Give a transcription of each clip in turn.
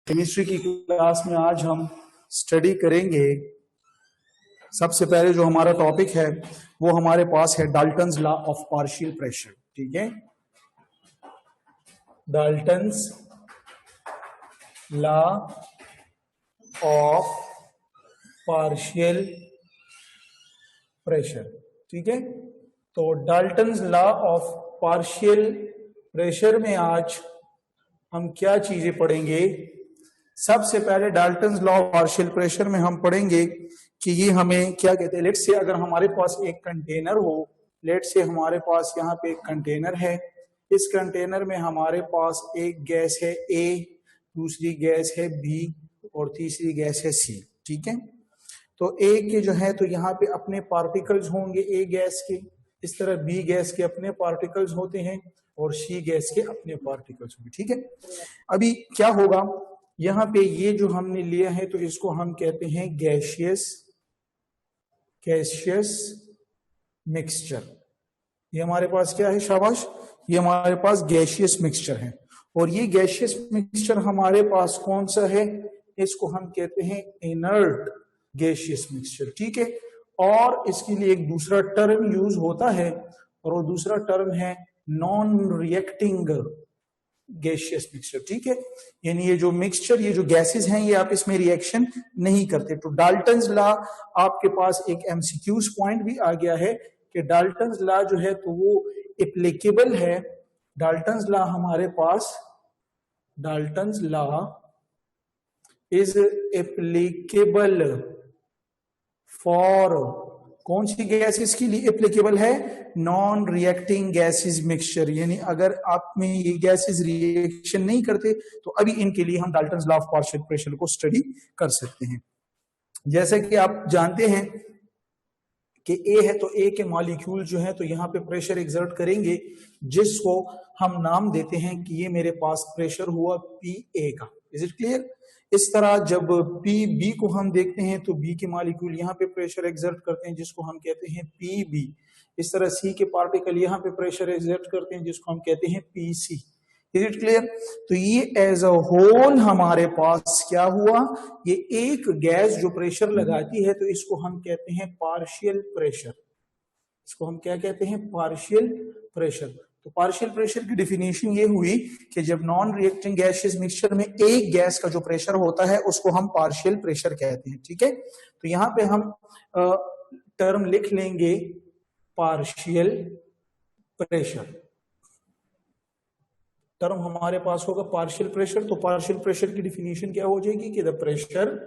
Chemistry की class में आज हम स्टडी करेंगे। सबसे पहले जो हमारा टॉपिक है वो हमारे पास है Dalton's law of partial pressure. ठीक है, Dalton's law of partial pressure. ठीक है, तो Dalton's law of partial pressure में आज हम क्या चीजें पढ़ेंगे। सबसे पहले Dalton's law of partial pressure में हम पढ़ेंगे कि ये हमें क्या कहते हैं। लेट से अगर हमारे पास एक कंटेनर हो, लेट से हमारे पास यहाँ पे एक कंटेनर है, इस कंटेनर में हमारे पास एक गैस है ए, दूसरी गैस है बी और तीसरी गैस है सी। ठीक है, तो ए के जो है तो यहाँ पे अपने पार्टिकल्स होंगे ए गैस के, इस तरह बी गैस के अपने पार्टिकल्स होते हैं और सी गैस के अपने पार्टिकल्स होंगे। ठीक है, अभी क्या होगा यहाँ पे ये जो हमने लिया है तो इसको हम कहते हैं गैसियस मिक्सचर। ये हमारे पास क्या है, शाबाश, ये हमारे पास गैसियस मिक्सचर है। और ये गैसियस मिक्सचर हमारे पास कौन सा है, इसको हम कहते हैं इनर्ट गैसियस मिक्सचर। ठीक है, और इसके लिए एक दूसरा टर्म यूज होता है और वो दूसरा टर्म है नॉन रिएक्टिंग गैसियस मिक्सचर। ठीक है, यानी ये जो मिक्सचर, ये जो गैसेस हैं, ये आप इसमें रिएक्शन नहीं करते। तो डाल्टन्स लॉ आपके पास एक एमसीक्यूज पॉइंट भी आ गया है कि डाल्टन्स लॉ जो है तो वो एप्लीकेबल है। डाल्टन्स लॉ हमारे पास, Dalton's law is applicable for कौन सी गैसेस के लिए एप्लीकेबल है, नॉन रिएक्टिंग गैसेस मिक्सचर। यानी अगर आप में ये गैसेस रिएक्शन नहीं करते तो अभी इनके लिए हम Dalton's law of partial pressure को स्टडी कर सकते हैं। जैसे कि आप जानते हैं कि ए है तो ए के मॉलिक्यूल जो है तो यहाँ पे प्रेशर एक्सर्ट करेंगे, जिसको हम नाम देते हैं कि ये मेरे पास प्रेशर हुआ पी ए का। Is it clear? इस तरह जब पी बी को हम देखते हैं तो बी के मॉलिक्यूल यहाँ पे प्रेशर एक्सर्ट करते हैं, जिसको हम कहते हैं पी बी। इस तरह सी के पार्टिकल यहाँ पे प्रेशर एक्सर्ट करते हैं, जिसको हम कहते हैं P C. Is it clear? तो ये एज अ होल हमारे पास क्या हुआ, ये एक गैस जो प्रेशर लगाती है तो इसको हम कहते हैं पार्शियल प्रेशर। इसको हम क्या कहते हैं, पार्शियल प्रेशर। तो पार्शियल प्रेशर की डेफिनेशन ये हुई कि जब नॉन रिएक्टिंग गैसियस मिक्सचर में एक गैस का जो प्रेशर होता है उसको हम पार्शियल प्रेशर कहते हैं। ठीक है, तो यहाँ पे हम टर्म लिख लेंगे पार्शियल प्रेशर। टर्म हमारे पास होगा पार्शियल प्रेशर। तो पार्शियल प्रेशर की डेफिनेशन क्या हो जाएगी कि the pressure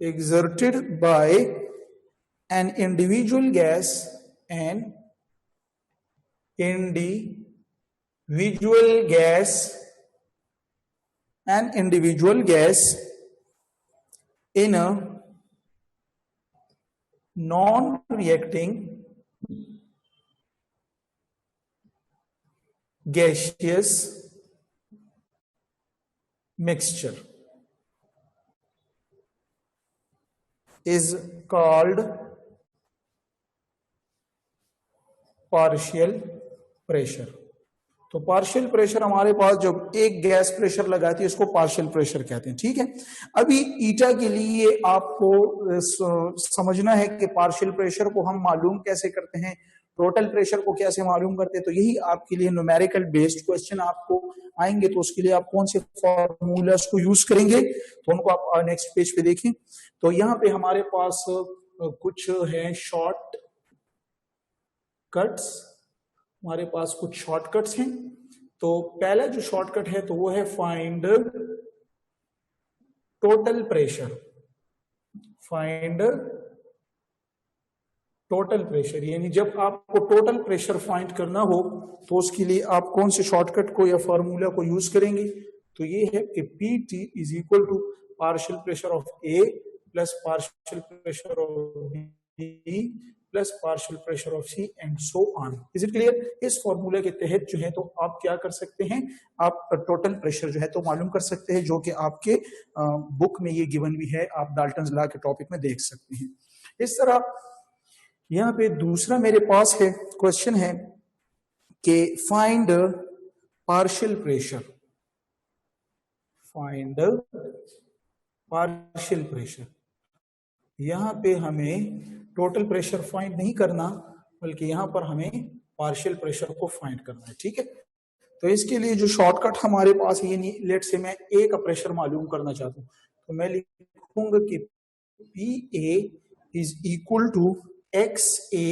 exerted by an individual gas in a non-reacting gaseous mixture is called partial pressure। तो पार्शियल प्रेशर हमारे पास जब एक गैस प्रेशर लगाती है उसको पार्शियल प्रेशर कहते हैं। ठीक है, अभी ईटा के लिए आपको समझना है कि पार्शियल प्रेशर को हम मालूम कैसे करते हैं, टोटल प्रेशर को कैसे मालूम करते हैं। तो यही आपके लिए न्यूमेरिकल बेस्ड क्वेश्चन आपको आएंगे, तो उसके लिए आप कौन से फॉर्मूलास को यूज करेंगे तो उनको आप नेक्स्ट पेज पे देखें। तो यहाँ पे हमारे पास कुछ है शॉर्ट कट्स, हमारे पास कुछ शॉर्टकट्स हैं। तो पहला जो शॉर्टकट है तो वो है find total pressure. Find total pressure, यानी जब आपको टोटल प्रेशर फाइंड करना हो तो उसके लिए आप कौन से शॉर्टकट को या फॉर्मूला को यूज करेंगे। तो ये है कि PT is equal to partial pressure of A plus partial pressure of B plus partial pressure of C and so on. Is it clear? इस फॉर्मूला के तहत जो है तो आप क्या कर सकते हैं, आप टोटल प्रेशर जो है तो मालूम कर सकते हैं, जो कि आपके बुक में ये गिवन भी है, आप डाल्टन्स लॉ के टॉपिक में देख सकते हैं। इस तरह यहाँ पे दूसरा मेरे पास है क्वेश्चन है कि find partial pressure, find partial pressure. यहाँ पे हमें टोटल प्रेशर फाइंड नहीं करना, बल्कि यहाँ पर हमें पार्शियल प्रेशर को फाइंड करना है, ठीक है। तो इसके लिए जो शॉर्टकट हमारे पास है, यानी लेट से मैं ए का प्रेशर मालूम करना चाहता हूँ, तो मैं लिखूंगा कि P A is equal to X A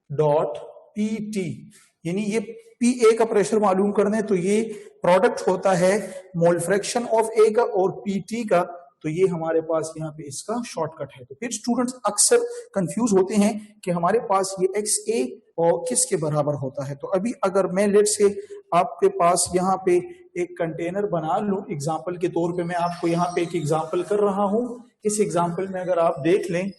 dot P T, यानी ये पी ए का प्रेशर मालूम करना है तो ये प्रोडक्ट होता है मोल फ्रैक्शन ऑफ ए का और पी टी का, तो ये हमारे पास यहाँ पे इसका शॉर्टकट है। तो फिर स्टूडेंट्स अक्सर कंफ्यूज होते हैं कि हमारे पास ये एक्स ए और किसके बराबर होता है। तो अभी अगर मैं लेट से आपके पास यहाँ पे एक कंटेनर बना लूं, एग्जाम्पल के तौर पे मैं आपको यहाँ पे एक एग्जाम्पल कर रहा हूं। इस एग्जाम्पल में अगर आप देख लें,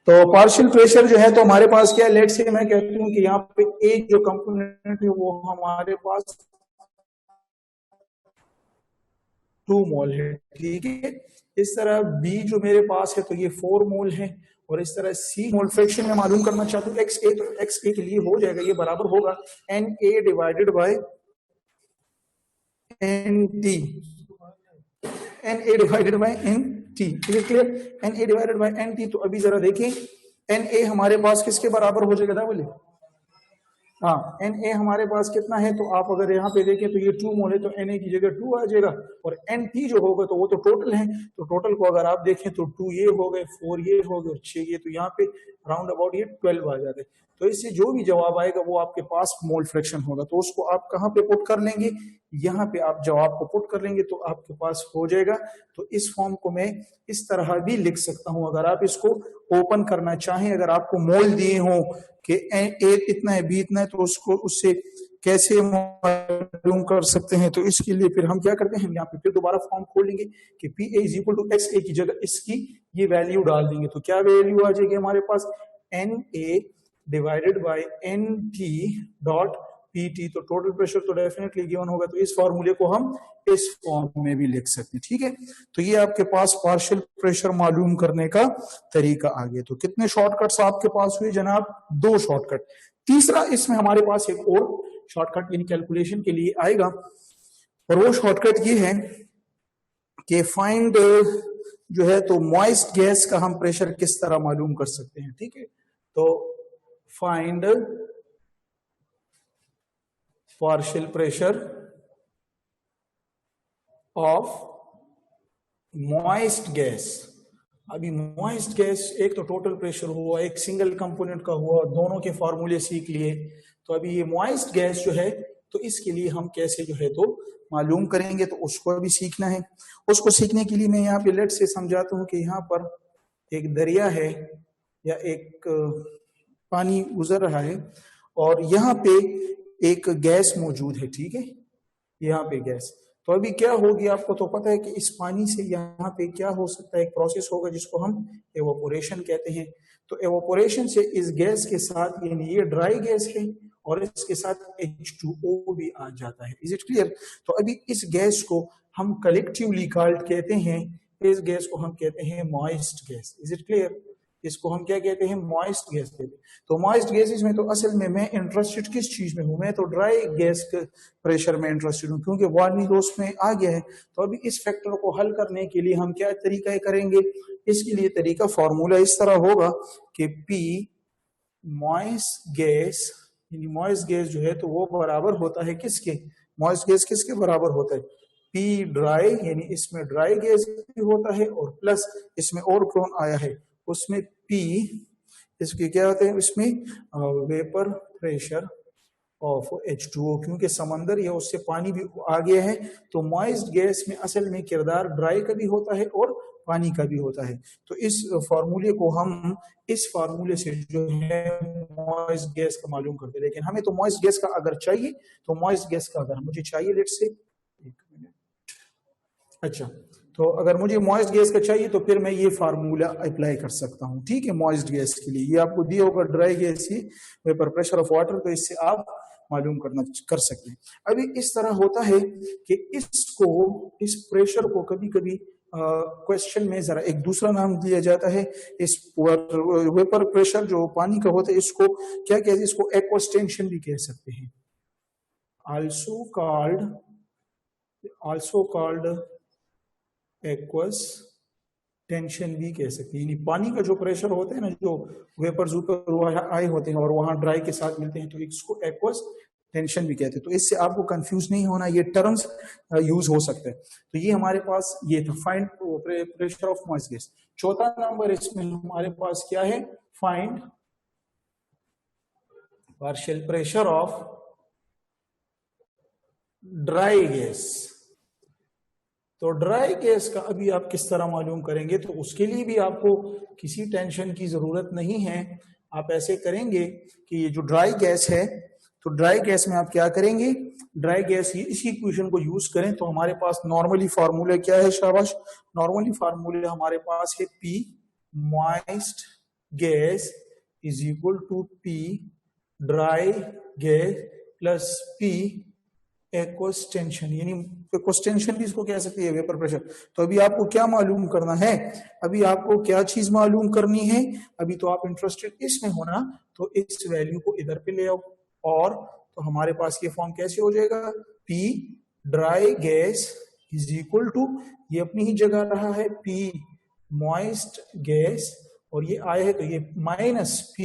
तो पार्शियल प्रेशर जो है तो हमारे पास क्या, लेट से मैं कहती हूँ कि यहाँ पे एक जो कंपोनेंट है वो हमारे पास 2 मोल है, ठीक है। इस तरह बी जो मेरे पास है तो ये 4 मोल है, और इस तरह सी मोल फ्रैक्शन में मालूम करना चाहता हूँ एक्स ए, तो एक्स ए के लिए हो जाएगा, ये बराबर होगा N A divided by N T, N A divided by N T, clear, N A divided by N T. तो अभी जरा देखें एन ए हमारे पास किसके बराबर हो जाएगा, बोले हाँ, एन ए हमारे पास कितना है, तो आप अगर यहाँ पे देखें तो ये 2 मोल है, तो एन ए की जगह 2 आ जाएगा, और एन टी जो होगा तो वो तो टोटल है, तो टोटल को अगर आप देखें तो 2 ये हो गए, 4 ये हो गए और 6 ये, तो यहाँ पे राउंड अबाउट ये 12 आ जाते। तो इससे जो भी जवाब आएगा वो आपके पास मोल फ्रैक्शन होगा, तो उसको आप कहाँ पे पुट कर लेंगे, यहाँ पे आप जवाब को पुट कर लेंगे तो आपके पास हो जाएगा। तो इस फॉर्म को मैं इस तरह भी लिख सकता हूं, अगर आप इसको ओपन करना चाहें, अगर आपको मोल दिए हो कि ए इतना है बी इतना है, तो उसको उससे कैसे मालूम कर सकते हैं। तो इसके लिए फिर हम क्या करते हैं, यहाँ पे फिर दोबारा फॉर्म खोल लेंगे कि P A is equal to X A की जगह इसकी ये वैल्यू डाल देंगे, तो क्या वैल्यू आ जाएगी हमारे पास, N A divided by N T dot P T. तो टोटल प्रेशर तो डेफिनेटली गिवन होगा, तो इस फॉर्मूले को हम इस फॉर्म में भी लिख सकते हैं, ठीक है। तो ये आपके पास पार्शियल प्रेशर मालूम करने का तरीका आ गया। तो कितने शॉर्टकट्स आपके पास हुए जनाब, 2 शॉर्टकट। तीसरा इसमें हमारे पास एक और शॉर्टकट इन कैलकुलेशन के लिए आएगा, और वो शॉर्टकट ये है कि फाइंड जो है तो मॉइस्ट गैस का हम प्रेशर किस तरह मालूम कर सकते हैं, ठीक है। तो find partial pressure of moist gas. अभी मॉइस्ट गैस एक तो टोटल प्रेशर हुआ, एक सिंगल कंपोनेंट का हुआ, दोनों के फॉर्मूले सीख लिए। तो अभी ये मॉइस्ट गैस जो है तो इसके लिए हम कैसे जो है तो मालूम करेंगे, तो उसको अभी सीखना है। उसको सीखने के लिए मैं यहाँ पे लेट से समझाता हूँ कि यहाँ पर एक दरिया है या एक पानी गुजर रहा है, और यहाँ पे एक गैस मौजूद है, ठीक है, यहाँ पे गैस। तो अभी क्या होगी, आपको तो पता है कि इस पानी से यहाँ पे क्या हो सकता है, एक प्रोसेस होगा जिसको हम एवोपोरेशन कहते हैं। तो एवोपोरेशन से इस गैस के साथ, यानी ये ड्राई गैस है और इसके साथ H2O भी आ जाता है, इज इट क्लियर। तो अभी इस गैस को हम कलेक्टिवली कॉल्ड कहते हैं, इस गैस को हम कहते हैं moist gas, is it clear. इसको हम क्या कहते हैं, मॉइस्ट गैस कहते हैं। तो मॉइस्ट गैसेस में तो असल में मैं इंटरेस्टेड किस चीज में हूं, मैं तो ड्राई गैस के प्रेशर में इंटरेस्टेड हूं, क्योंकि वार्निंग डोज में आ गया है। तो अभी इस फैक्टर को हल करने के लिए हम क्या तरीका करेंगे, इसके लिए तरीका फॉर्मूला इस तरह होगा कि पी मॉइस्ट गैस, यानी मॉइस्ट गैस जो है तो वो बराबर होता है किसके, मॉइस्ट गैस किसके बराबर होता है, पी ड्राई, यानी इसमें ड्राई गैस भी होता है और प्लस इसमें और कौन आया है, उसमें पी, इसके क्या होते हैं, इसमें वेपर प्रेशर ऑफ H2O, क्योंकि समंदर या उससे पानी भी आ गया है। तो मॉइस्ट गैस में असल में किरदार ड्राई का भी होता है और पानी का भी होता है। तो इस फार्मूले को हम इस फार्मूले से जो है मॉइस्ट गैस का मालूम करते हैं। लेकिन हमें तो मॉइस्ट गैस का अगर चाहिए, तो मॉइस्ट गैस का अगर मुझे चाहिए, लेट्स से 1 मिनट, अच्छा, तो अगर मुझे मॉइस्ट गैस का चाहिए तो फिर मैं ये फार्मूला अप्लाई कर सकता हूँ, ठीक है। मॉइस्ट गैस के लिए ये आपको दिया होगा dry gas he vapour pressure of water, तो इससे आप मालूम कर सकते हैं। अभी इस तरह होता है कि इस प्रेशर को कभी कभी क्वेश्चन में जरा एक दूसरा नाम दिया जाता है। इस वेपर प्रेशर जो पानी का होता है इसको क्या कहते हैं, इसको एक्वस टेंशन भी कह सकते हैं, also called एक्वस टेंशन भी कह सकते हैं। यानी पानी का जो प्रेशर होता है ना, जो वेपर्स ऊपर आए होते हैं और वहां ड्राई के साथ मिलते हैं, तो इसको एक्वस टेंशन भी कहते हैं। तो इससे आपको कंफ्यूज नहीं होना, ये टर्म्स यूज हो सकते हैं। तो ये हमारे पास ये था find pressure of moist gas. चौथा नंबर इसमें हमारे पास क्या है, find partial pressure of dry gas. तो ड्राई गैस का अभी आप किस तरह मालूम करेंगे, तो उसके लिए भी आपको किसी टेंशन की जरूरत नहीं है। आप ऐसे करेंगे कि ये जो ड्राई गैस है, तो ड्राई गैस में आप क्या करेंगे, ड्राई गैस इसी इक्वेशन को यूज करें। तो हमारे पास नॉर्मली फार्मूला क्या है, शाबाश, नॉर्मली फार्मूला हमारे पास है P moist gas is equal to P dry gas plus P aqueous tension. यानी एक्वस टेंशन भी इसको कह सकते हैं, वेपर प्रेशर। तो अभी आपको क्या मालूम करना है, अभी आपको क्या चीज मालूम करनी है, अभी तो आप इंटरेस्टेड इसमें होना, तो इस वैल्यू को इधर पे ले आओ। और तो हमारे पास ये फॉर्म कैसे हो जाएगा, P dry gas is equal to, ये अपनी ही जगह रहा है, P मॉइस्ट गैस, और ये आया है तो ये minus P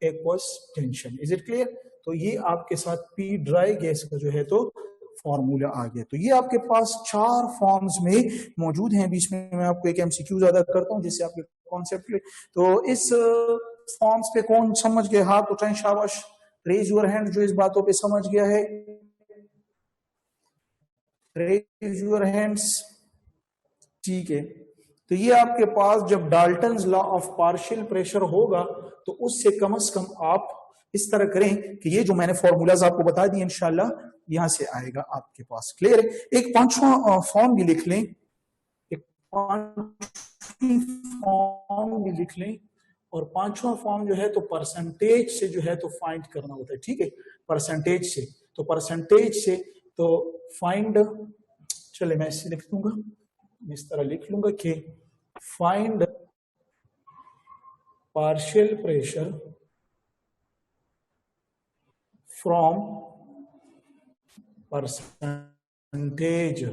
aqueous tension. Is it clear. तो ये आपके साथ P ड्राई गैस का जो है तो फॉर्मूला आ गया। तो ये आपके पास 4 फॉर्म्स में मौजूद हैं। बीच में मैं आपको एक MCQ ज्यादा करता हूं जिससे आपके कॉन्सेप्ट। तो इस फॉर्म्स पे कौन समझ गए, हाथ उठाएं, शाबाश, रेज योर हैंड जो इस बातों पे समझ गया है, रेज योर हैंड्स, ठीक है। तो ये आपके पास जब Dalton's law of partial pressure होगा तो उससे कम से कम आप इस तरह करें कि ये जो मैंने फॉर्मूलाज आपको बता दिए इंशाल्लाह यहां से आएगा आपके पास। क्लियर है। एक पांचवा फॉर्म भी लिख लें, एक पांचवी फॉर्म भी लिख लें, और पांचवा फॉर्म जो है तो परसेंटेज से जो है तो फाइंड करना होता है, ठीक है, परसेंटेज से। तो परसेंटेज से तो फाइंड, चले मैं इसे लिख दूंगा, इस तरह लिख लूंगा कि find partial pressure from percentage,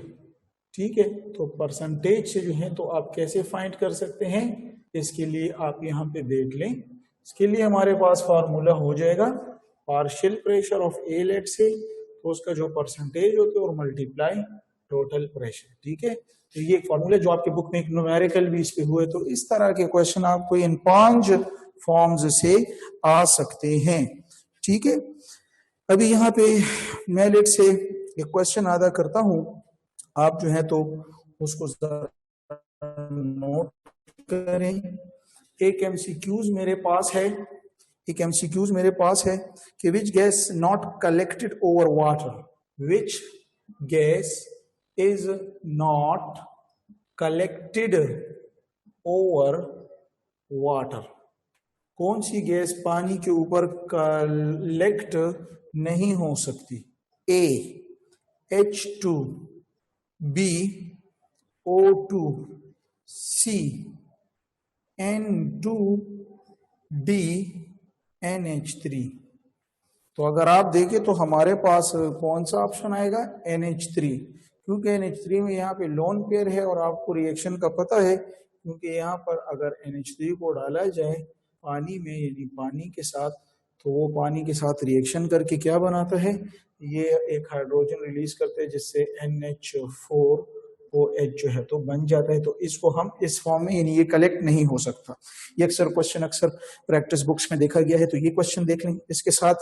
ठीक है। तो परसेंटेज से जो है तो आप कैसे फाइंड कर सकते हैं, इसके लिए आप यहां पे देख लें। इसके लिए हमारे पास फार्मूला हो जाएगा पार्शियल प्रेशर ऑफ ए लेट से, तो उसका जो परसेंटेज होता है और मल्टीप्लाई टोटल प्रेशर, ठीक है। तो ये फार्मूला जो आपके बुक में एक न्यूमेरिकल भी इस पे हुए, तो इस तरह के क्वेश्चन आपको इन 5 फॉर्म्स से आ सकते हैं, ठीक है। अभी यहाँ पे मैं लेट से एक क्वेश्चन अदा करता हूं, आप जो है तो उसको नोट करें। एक MCQs मेरे पास है, एक MCQs मेरे पास है कि which gas not collected over water, which gas is not collected over water, कौन सी गैस पानी के ऊपर कलेक्ट नहीं हो सकती, A H2, B O2, C N2, D NH3। तो अगर आप देखें तो हमारे पास कौन सा ऑप्शन आएगा, NH3, क्योंकि NH3 में यहाँ पे लोन पेयर है और आपको रिएक्शन का पता है, क्योंकि यहाँ पर अगर NH3 को डाला जाए पानी में, यानी पानी के साथ, तो वो पानी के साथ रिएक्शन करके क्या बनाता है, ये एक हाइड्रोजन रिलीज करते हैं जिससे NH4OH जो है तो बन जाता है। तो इसको हम इस फॉर्म में, यानी ये कलेक्ट नहीं हो सकता। ये अक्सर क्वेश्चन अक्सर प्रैक्टिस बुक्स में देखा गया है, तो ये क्वेश्चन देख लें। इसके साथ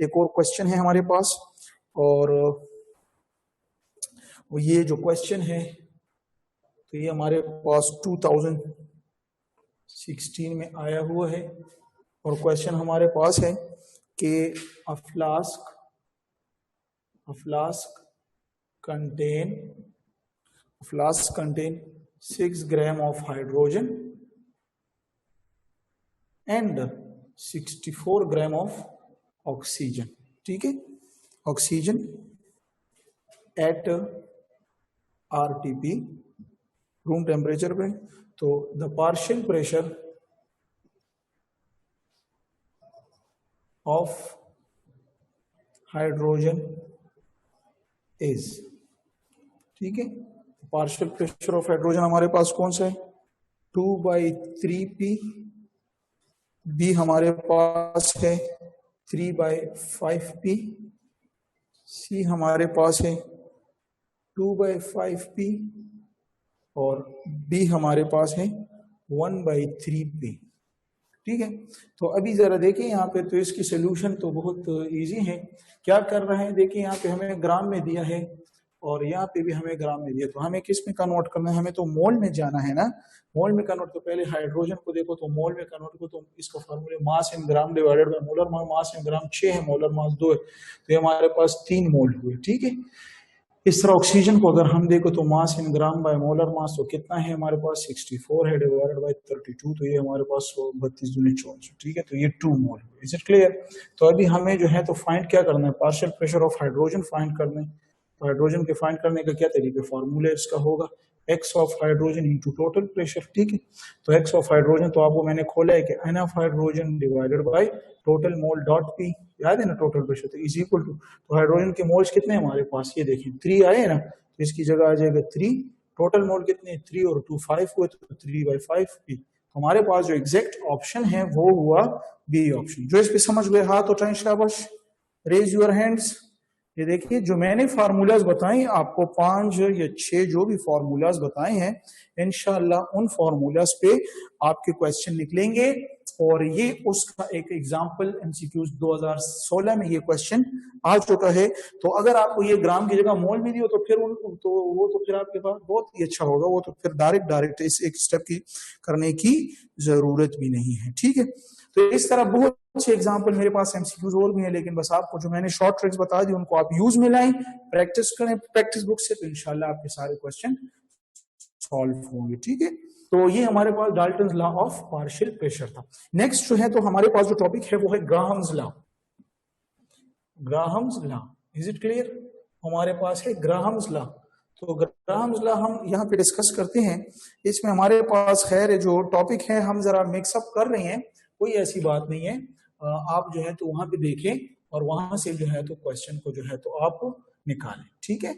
एक और क्वेश्चन है हमारे पास, और ये जो क्वेश्चन है तो ये हमारे पास 2016 में आया हुआ है, और क्वेश्चन हमारे पास है कि अ flask contain flask contain 6 gram of hydrogen and 64 gram of oxygen. ठीक है, oxygen at RTP room temperature पे। तो the partial pressure of hydrogen is, ठीक है, पार्शियल प्रेशर ऑफ हाइड्रोजन हमारे पास कौन सा है, 2/3P। बी हमारे पास है 3/5P। सी हमारे पास है 2/5P और बी हमारे पास है 1/3P। ठीक है, तो अभी जरा देखिए यहाँ पे, तो इसकी सोल्यूशन तो बहुत इजी है। क्या कर रहे हैं, देखिए यहाँ पे हमें ग्राम में दिया है और यहाँ पे भी हमें ग्राम में दिया, तो हमें किस में कन्वर्ट करना है, हमें तो मोल में जाना है ना। मोल में कन्वर्ट, तो पहले हाइड्रोजन को देखो तो मोल में कन्वर्ट को, तो इसका formula mass in gram divided by molar mass in gram 6 है, मोलर मास 2 है, तो ये हमारे पास 3 मोल हुए। ठीक है, इस तरह ऑक्सीजन को अगर हम देखो तो मास इन ग्राम बाय मोलर मास तो कितना है हमारे पास 64 है डिवाइडेड बाय 32, तो ये हमारे पास 32 दूनी 24। ठीक है, तो ये 2 मोल। Is it clear? तो अभी हमें जो है तो फाइंड क्या करना है, partial pressure of hydrogen find करना है। तो हाइड्रोजन के फाइंड करने का क्या तरीका, फॉर्मूला इसका होगा x of hydrogen into total pressure. ठीक है, तो x ऑफ हाइड्रोजन तो आपको मैंने खोला है कि n of hydrogen divided by total mole dot p, याद है ना, टोटल प्रेशर तो इज इक्वल टू, तो हाइड्रोजन के मोल्स कितने हमारे पास, ये देखिए 3 आए ना, तो इसकी जगह आ जाएगा 3, टोटल मोल कितने 3 और 2 5 हुए, तो 3/5p। तो हमारे पास जो एग्जैक्ट ऑप्शन है वो हुआ बी ऑप्शन। जो इस पे समझ गए हाथ उठाएं, शाबाश, रेज योर हैंड्स। ये देखिए जो मैंने फार्मूलाज बताए आपको, 5 या 6 जो भी फार्मूलाज बताए हैं, इंशाल्लाह उन फार्मूलाज पे आपके क्वेश्चन निकलेंगे। और ये उसका एक एग्जाम्पल एमसीक्यूज 2016 में ये क्वेश्चन आ चुका है। तो अगर आपको ये ग्राम की जगह मोल मिली हो तो फिर तो फिर आपके पास बहुत ही अच्छा होगा, वो तो फिर डायरेक्ट इस एक स्टेप की करने की जरूरत भी नहीं है। ठीक है, तो इस तरह बहुत अच्छे एग्जाम्पल मेरे पास एमसीक्यूज और भी हैं, लेकिन बस आपको जो मैंने शॉर्ट ट्रिक्स बता दी उनको आप यूज में लाएं, प्रैक्टिस करें प्रैक्टिस बुक से, तो इंशाल्लाह आपके सारे क्वेश्चन सॉल्व होंगे। ठीक है, तो ये हमारे पास Dalton's law of partial pressure था। नेक्स्ट जो है तो हमारे पास जो टॉपिक है वो है Graham's law. Graham's law, is it clear? हमारे पास है ग्राहम्स लॉ। तो ग्राहम्स लॉ हम यहाँ पे डिस्कस करते हैं। इसमें हमारे पास खैर जो टॉपिक है हम जरा मिक्सअप कर रहे हैं, कोई ऐसी बात नहीं है। आप जो है तो वहां पे देखें और वहां से जो है तो क्वेश्चन को जो है तो आप निकालें। ठीक है,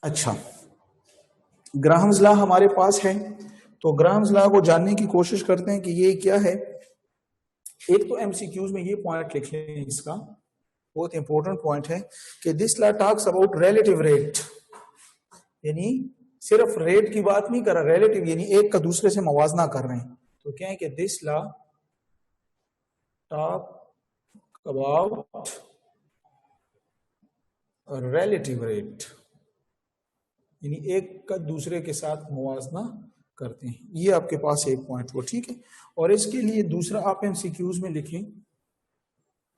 अच्छा, ग्राहम्स लॉ हमारे पास है, तो ग्राहम्स लॉ को जानने की कोशिश करते हैं कि ये क्या है। एक तो एमसीक्यूज में ये पॉइंट लिख लें, इसका बहुत इंपॉर्टेंट पॉइंट है कि this law talks about relative rate, यानी सिर्फ रेट की बात नहीं कर रहा, रिलेटिव यानी एक का दूसरे से मवाजना कर रहे हैं। तो क्या है कि this law talk about relative rate, यानी एक का दूसरे के साथ मुवाजना करते हैं। ये आपके पास एक पॉइंट वो, ठीक है। और इसके लिए दूसरा आप एमसीक्यूज में लिखें,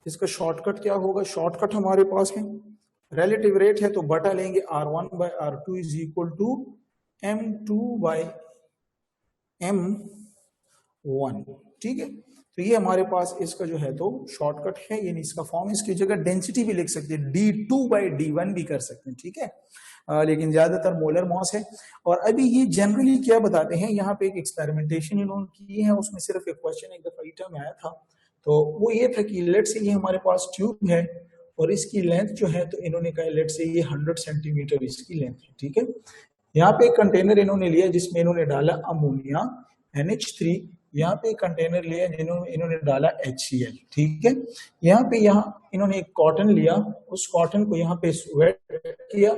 इसका शॉर्टकट क्या होगा, शॉर्टकट हमारे पास है रिलेटिव रेट है तो बटा लेंगे R1/R2 is equal to M2/M1, ठीक है। तो ये हमारे पास इसका जो है तो शॉर्टकट है, यानी इसका फॉर्म, इसकी जगह डेंसिटी भी लिख सकते हैं, D2/D1 भी कर सकते हैं, ठीक है। लेकिन ज्यादातर मोलर मॉस है। और अभी ये जनरली क्या बताते हैं, यहाँ पे एक एक्सपेरिमेंटेशन इन्होंने की है, उसमें सिर्फ एक क्वेश्चन एक दफा ईटा में आया था, तो वो ये था कि लेट से ये हमारे पास ट्यूब है और इसकी लेंथ जो है तो इन्होंने कहा लेट से ये 100 सेंटीमीटर इसकी लेंथ है, ठीक है। यहाँ पे एक कंटेनर इन्होंने लिया जिसमें इन्होंने डाला अमोनिया NH3, यहाँ पे एक कंटेनर लिया जिन्होंने इन्होंने डाला HCl, ठीक है। यहाँ पे इन्होंने एक कॉटन लिया, उस कॉटन को यहाँ पे वेट किया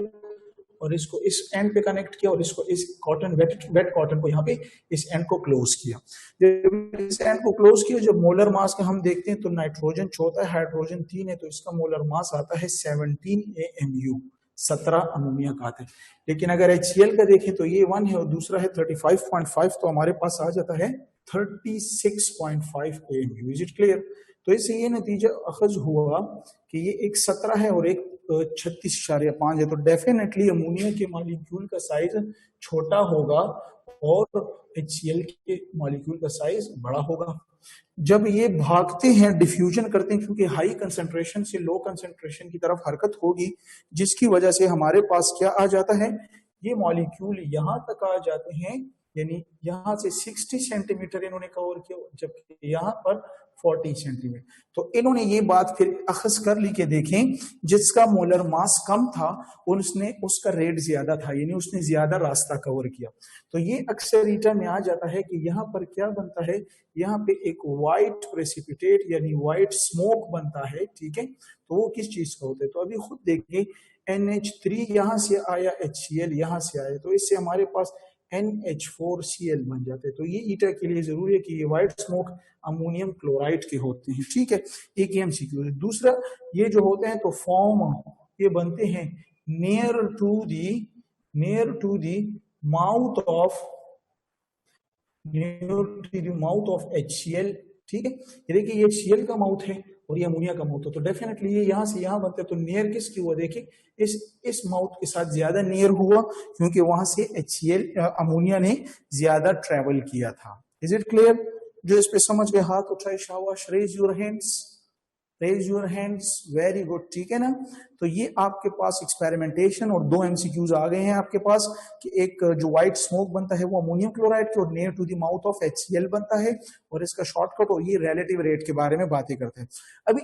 और इसको इस एंड पे कनेक्ट किया और इसको इस कॉटन वेट कॉटन को यहाँ पे इस एंड को क्लोज किया। जब इस एंड को क्लोज किया, जब मोलर मास का हम देखते हैं तो नाइट्रोजन 14 है, हाइड्रोजन 3 है, तो इसका मोलर मास आता है 17 AMU, 17 अमोनिया का आता है। लेकिन अगर HCl का देखें तो ये 1 है और दूसरा है 35.5, तो हमारे पास आ जाता है 36.5 AMU। Is it clear? तो इससे ये नतीजा अखज हुआ कि ये एक 17 है और एक 36.5 है, तो डेफिनेटली अमोनिया के मॉलिक्यूल का साइज छोटा होगा और HCl के मॉलिक्यूल का साइज बड़ा होगा। जब ये भागते हैं, डिफ्यूजन करते हैं, क्योंकि हाई कंसंट्रेशन से लो कंसंट्रेशन की तरफ हरकत होगी, जिसकी वजह से हमारे पास क्या आ जाता है, ये मॉलिक्यूल यहां तक आ जाते हैं, यानी यहां से 60 सेंटीमीटर इन्होंने कवर किया, जबकि यहां पर 40 सेंटीमीटर। तो इन्होंने ये बात फिर अखज कर ली कि देखें, जिसका मोलर मास कम था उसने उसका रेट ज्यादा था, यानी उसने ज्यादा रास्ता कवर किया। तो ये अक्सर ईटा में आ जाता है कि यहाँ पर क्या बनता है, यहाँ पे एक वाइट प्रेसिपिटेट यानी वाइट स्मोक बनता है, ठीक है। तो वो किस चीज का होता है, तो अभी खुद देखिए NH3 यहां से आया, HCl यहां से आया, तो इससे हमारे पास NH4Cl बन जाते हैं। तो ये ईटा के लिए जरूरी है कि ये व्हाइट स्मोक अमोनियम क्लोराइड के होते हैं, ठीक है। एक ही MCQ। दूसरा, ये जो होते हैं तो फॉर्म ये बनते हैं near to the mouth of HCl, ठीक है। ये देखिए ये HCl का माउथ है और ये अमोनिया का माउथ है, तो डेफिनेटली ये यहां से यहां बनते हैं। तो नियर किसकी हुआ, देखिए इस माउथ के साथ ज्यादा नियर हुआ, क्योंकि वहां से HCl अमोनिया ने ज्यादा ट्रेवल किया था। Is it clear? जो इस पे समझ गए हाथ उठाए, शाबाश, raise your hands, very good, ठीक है ना। तो ये आपके पास एक्सपेरिमेंटेशन और 2 MCQs आ गए हैं आपके पास, कि एक जो व्हाइट स्मोक बनता है वो अमोनियम क्लोराइड के और near to the mouth of HCl बनता है, और इसका शॉर्टकट और ये रिलेटिव रेट के बारे में बातें करते हैं। अभी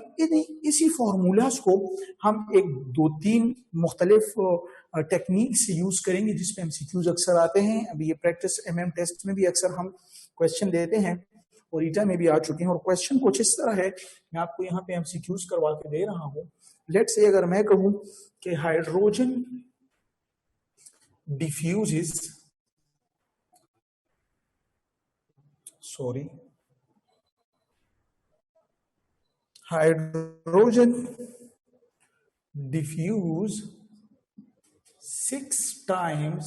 इसी फॉर्मूलाज को हम एक 2-3 मुख्तलिफ टेक्निक से यूज करेंगे, जिसपे MCQs अक्सर आते हैं। अभी ये प्रैक्टिस MM टेस्ट में भी अक्सर हम क्वेश्चन देते हैं और ईटा में भी आ चुके हैं। और क्वेश्चन कुछ इस तरह है, मैं आपको यहाँ पे MCQs करवा के दे रहा हूं। लेट्स से अगर मैं कहूं कि hydrogen diffuses, hydrogen diffuse 6 times,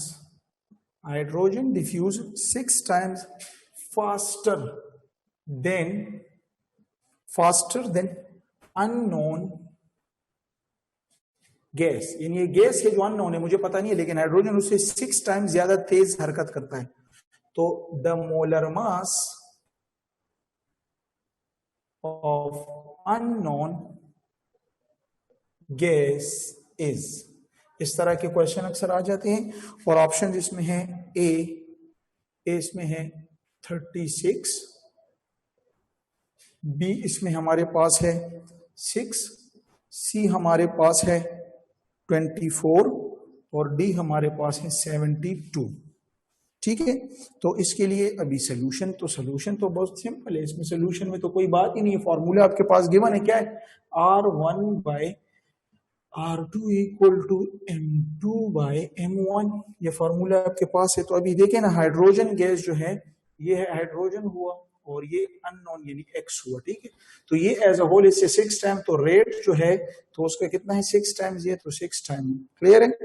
hydrogen diffuse 6 times faster than unknown gas. यानी ये गैस है जो अननोन है, मुझे पता नहीं है, लेकिन हाइड्रोजन उससे 6 टाइम्स ज्यादा तेज हरकत करता है। तो the molar mass of unknown gas is, इस तरह के क्वेश्चन अक्सर आ जाते हैं। और ऑप्शन जिसमें है ए इसमें है 36, बी इसमें हमारे पास है 6, सी हमारे पास है 24 और डी हमारे पास है 72, ठीक है। तो इसके लिए अभी सोल्यूशन तो बहुत सिंपल है, इसमें सोल्यूशन में तो कोई बात ही नहीं है। फॉर्मूला आपके पास गिवन है, क्या है, R1/R2 इक्वल टू M2/M1, ये फॉर्मूला आपके पास है। तो अभी देखें ना, हाइड्रोजन गैस जो है, ये है हाइड्रोजन हुआ और ये अननोन यानी X हुआ, ठीक है। तो ये एज अ होल इससे 6 टाइम, तो रेट जो है तो उसका कितना है 6 टाइम्स, ये तो 6 टाइम, क्लियर है।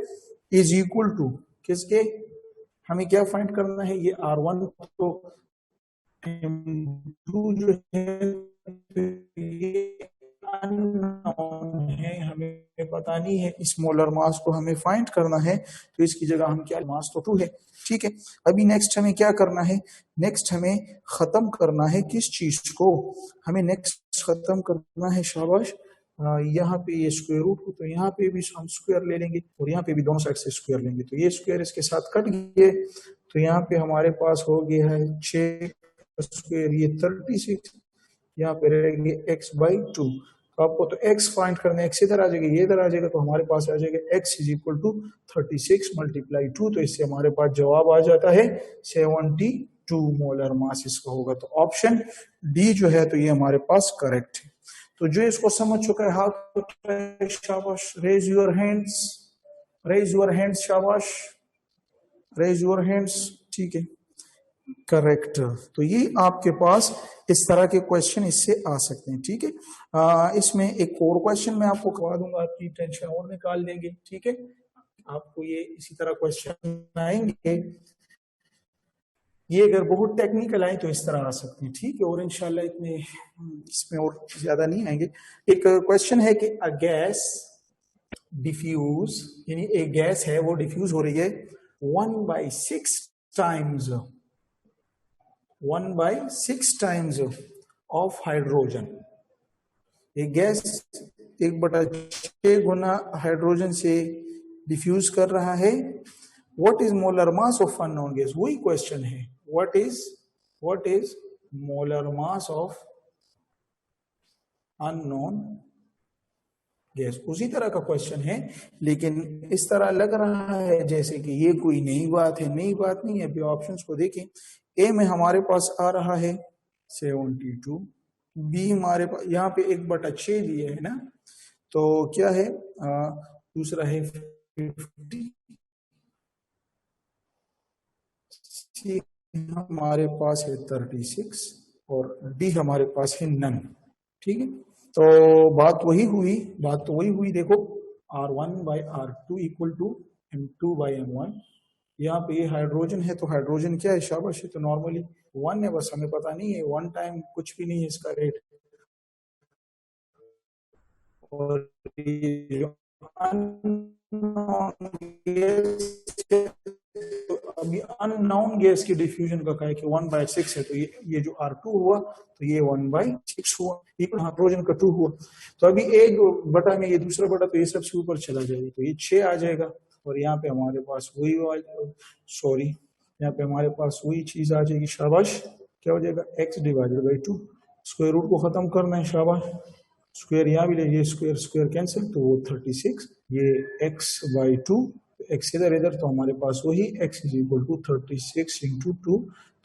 इज इक्वल टू किसके, हमें क्या फाइंड करना है, ये R1 तो M2 जो है तो ये अननोन है, हमें पता नहीं है, इस मोलर मास को हमें फाइंड करना है। तो इसकी जगह हम क्या, मास तो 2 है, ठीक है। अभी नेक्स्ट हमें क्या करना है, नेक्स्ट हमें खत्म करना है किस चीज को, हमें नेक्स्ट खत्म करना है, शाबाश, यहाँ पे ये स्क्वायर रूट को, तो यहाँ पे भी हम स्क्वायर ले लेंगे और यहाँ पे भी दोनों साइड से स्क्वायर लेंगे। तो ये स्क्वायर इसके साथ कट गए, तो यहाँ पे हमारे पास हो गया है 6 स्क्वायर, ये 36, यहाँ पे रहेंगे x/2। तो आपको तो x फाइंड करना है, x इधर आ जाएगा, ये इधर आ जाएगा, तो हमारे पास आ जाएगा x इज इक्वल टू 36 × 2। तो इससे हमारे पास जवाब आ जाता है 72 मोलर मास इसका होगा। तो ऑप्शन डी जो है तो ये हमारे पास करेक्ट है। तो जो इसको समझ चुका है हाथ, शाबाश, रेज योर हैंड्स, शाबाश, रेज योर हैंड्स, ठीक है, करेक्ट। तो ये आपके पास इस तरह के क्वेश्चन इससे आ सकते हैं, ठीक है। इसमें एक और क्वेश्चन मैं आपको करवा दूंगा, आपकी टेंशन और निकाल देंगे, ठीक है। आपको ये इसी तरह क्वेश्चन आएंगे ये अगर बहुत टेक्निकल आए तो इस तरह आ सकते हैं, ठीक है, और इंशाल्लाह इतने इसमें और ज्यादा नहीं आएंगे। एक क्वेश्चन है कि अ गैस डिफ्यूज, यानी एक गैस है वो डिफ्यूज हो रही है 1/6 टाइम्स, 1/6 टाइम्स ऑफ हाइड्रोजन। एक गैस 1/6 गुना हाइड्रोजन से डिफ्यूज कर रहा है। What is molar mass of unknown gas, वही क्वेश्चन है, what is molar mass of unknown gas, उसी तरह का क्वेश्चन है, लेकिन इस तरह लग रहा है जैसे कि ये कोई नई बात है। नई बात नहीं है। अभी ऑप्शंस को देखें, ए में हमारे पास आ रहा है 72, बी हमारे पास यहाँ पे 1/6 दिए है ना, तो क्या है दूसरा है 50, सी हमारे पास है 36 और डी हमारे पास है नन। ठीक है, तो बात तो वही हुई देखो, R1/R2 इक्वल टू M2/M1। यहाँ पे ये हाइड्रोजन है, तो हाइड्रोजन क्या है, शाबाश, है तो नॉर्मली 1 है, बस हमें पता नहीं है 1 टाइम कुछ भी नहीं है इसका रेट। और तो अभी अननोन गैस की डिफ्यूजन का कहा है कि 1/6 है, तो ये जो R2 हुआ तो ये 1/6 हुआ, इक्वल हाइड्रोजन का 2 हुआ। तो अभी 1 बटा में ये दूसरा बटा, तो ये सबसे ऊपर चला जाएगा, तो ये 6 आ जाएगा। और यहाँ पे हमारे पास यहाँ पे हमारे पास वही चीज आ जाएगी, शाबाश, क्या हो जाएगा, x/2। स्क्वायर रूट को खत्म करना है, शाबाश, स्क्वायर यहाँ भी ले, स्क्वायर कैंसिल, तो वो 36, ये x/2, x इधर, तो हमारे पास वही x = 36 × 2,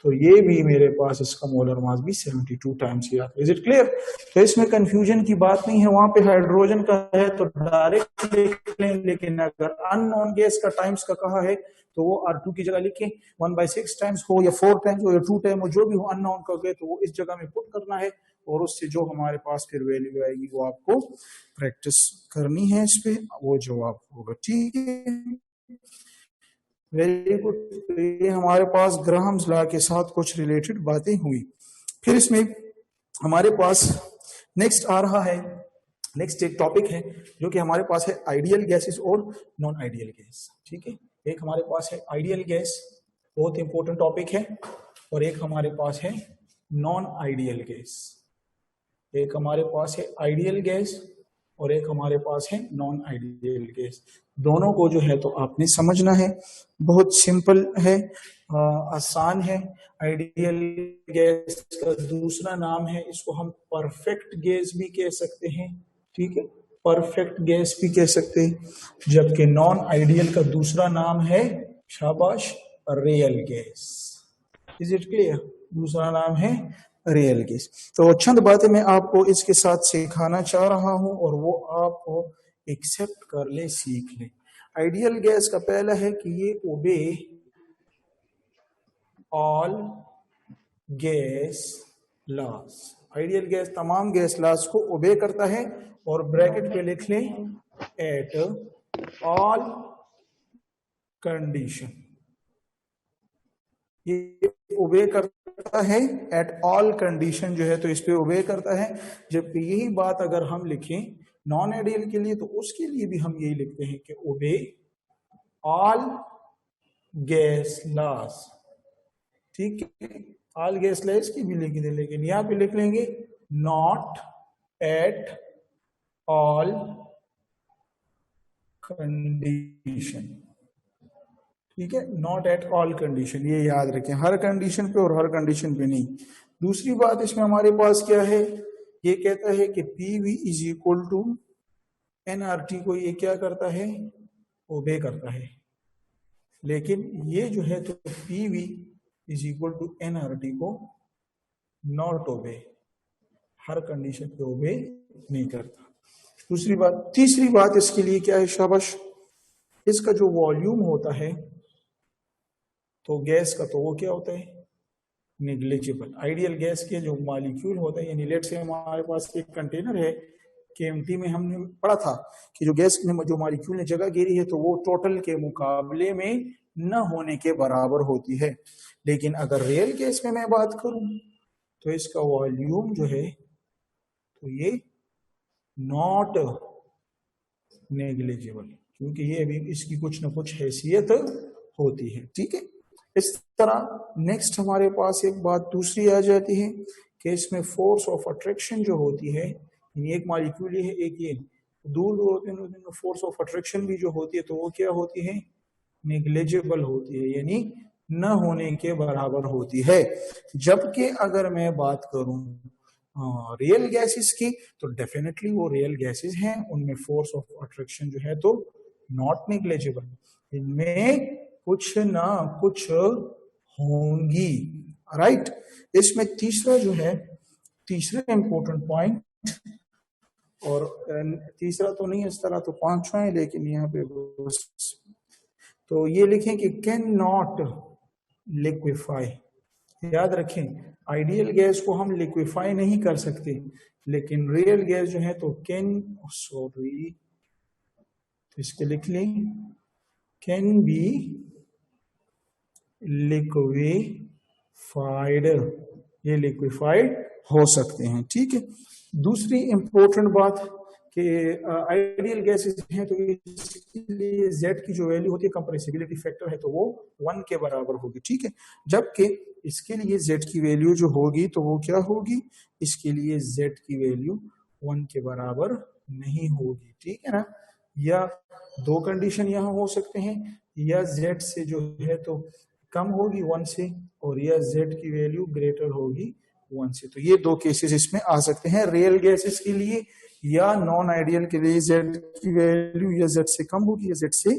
तो ये भी मेरे पास इसका मोलर मास भी 72 टाइम्स ही आता है। Is it clear? तो इसमें कंफ्यूजन की बात नहीं है, वहां पे हाइड्रोजन का है तो डायरेक्ट लिख लें, लेकिन अगर अननोन गैस का टाइम्स का कहा है तो वो R2 की जगह लिखें, 1/6 टाइम्स हो या 4 टाइम्स हो या 2 टाइम हो, जो भी हो अननोन का गए तो वो इस जगह में पुट करना है, और उससे जो हमारे पास फिर वैल्यू आएगी वो आपको प्रैक्टिस करनी है, इस पे वो जवाब होगा। ठीक है, वेरी गुड। ये हमारे पास ग्राहम्स लॉ के साथ कुछ रिलेटेड बातें हुई। फिर इसमें हमारे पास नेक्स्ट आ रहा है, नेक्स्ट एक टॉपिक है जो कि हमारे पास है आइडियल गैसेस और नॉन आइडियल गैस। ठीक है, एक हमारे पास है आइडियल गैस, बहुत इंपॉर्टेंट टॉपिक है, और एक हमारे पास है नॉन आइडियल गैस। एक हमारे पास है आइडियल गैस और एक हमारे पास है नॉन आइडियल गैस। दोनों को जो है तो आपने समझना है, बहुत सिंपल है, आसान है। आइडियल गैस का दूसरा नाम है, इसको हम परफेक्ट गैस भी कह सकते हैं। ठीक है, परफेक्ट गैस भी कह सकते हैं, जबकि नॉन आइडियल का दूसरा नाम है, शाबाश, real gas. Is it clear? दूसरा नाम है रियल गैस। तो चंद बातें मैं आपको इसके साथ सिखाना चाह रहा हूं और वो आपको एक्सेप्ट कर ले, सीख ले। आइडियल गैस का पहला है कि ये obey all gas laws. Ideal gas तमाम गैस लॉस को ओबे करता है, और ब्रैकेट पे लिख लें एट ऑल कंडीशन। ये ओबे करता है एट ऑल कंडीशन, जो है तो इस पे ओबे करता है। जबकि यही बात अगर हम लिखें नॉन आइडियल के लिए, तो उसके लिए भी हम यही लिखते हैं कि ओबे ऑल गैस लॉस। ठीक है, ऑल गैस लॉस की भी लिख दें, लेकिन यहां पे लिख लेंगे नॉट एट ऑल कंडीशन। ठीक है, नॉट एट ऑल कंडीशन, ये याद रखें, हर कंडीशन पे और हर कंडीशन पे नहीं। दूसरी बात इसमें हमारे पास क्या है, ये कहता है कि PV = nRT को ये क्या करता है, ओबे करता है। लेकिन ये जो है तो PV = nRT को नॉट ओबे, हर कंडीशन पे ओबे नहीं करता। दूसरी बात, तीसरी बात इसके लिए क्या है, शाबाश, इसका जो वॉल्यूम होता है तो गैस का, तो वो क्या होता है, नेग्लिजिबल। आइडियल गैस के जो मॉलिक्यूल होता है, यानी लेट से हमारे पास एक कंटेनर है, KMT में हमने पढ़ा था कि जो गैस में जो मॉलिक्यूल ने जगह घेरी है तो वो टोटल के मुकाबले में न होने के बराबर होती है। लेकिन अगर रियल केस में मैं बात करूं तो इसका वॉल्यूम जो है तो ये नॉट नेग्लिजिबल, क्योंकि ये अभी इसकी कुछ ना कुछ हैसियत होती है। ठीक है, इस तरह नेक्स्ट हमारे पास एक बात दूसरी आ जाती है कि इसमें फोर्स ऑफ अट्रैक्शन जो होती है, एक मॉलिक्यूल है एक ये दूर होते हैं, फोर्स ऑफ अट्रैक्शन भी जो होती है तो वो क्या होती है, नेग्लिजिबल होती है, यानी न होने के बराबर होती है। जबकि अगर मैं बात करूं रियल गैसेस की तो डेफिनेटली वो रियल गैसेस हैं, उनमें फोर्स ऑफ अट्रैक्शन जो है तो नॉट नेग्लिजिबल, इनमें कुछ ना कुछ होंगी। राइट, इसमें तीसरा जो है, तीसरा इंपॉर्टेंट पॉइंट, और तीसरा तो नहीं इस तरह तो पांचवा है, लेकिन यहाँ पे तो ये लिखें कि कैन नॉट लिक्विफाई। याद रखें, आइडियल गैस को हम लिक्विफाई नहीं कर सकते, लेकिन रियल गैस जो है तो कैन, सॉरी इसके लिख लें, कैन बी लिक्विफाइड, ये लिक्विफाइड हो सकते हैं। ठीक है, दूसरी इंपॉर्टेंट बात कि आइडियल गैसेस हैं तो इसके लिए Z की जो वैल्यू होती है, कंप्रेसिबिलिटी फैक्टर है तो वो 1 के बराबर होगी। ठीक है, जबकि इसके लिए Z की वैल्यू जो होगी तो वो क्या होगी, इसके लिए Z की वैल्यू 1 के बराबर नहीं होगी। ठीक है ना, या दो कंडीशन यहाँ हो सकते हैं, या Z से जो है तो कम होगी 1 से, और या Z की वैल्यू ग्रेटर होगी 1 से। तो ये दो केसेस इसमें आ सकते हैं रियल गैसेस के लिए, या नॉन आइडियल के लिए Z की वैल्यू या Z से कम होगी या Z से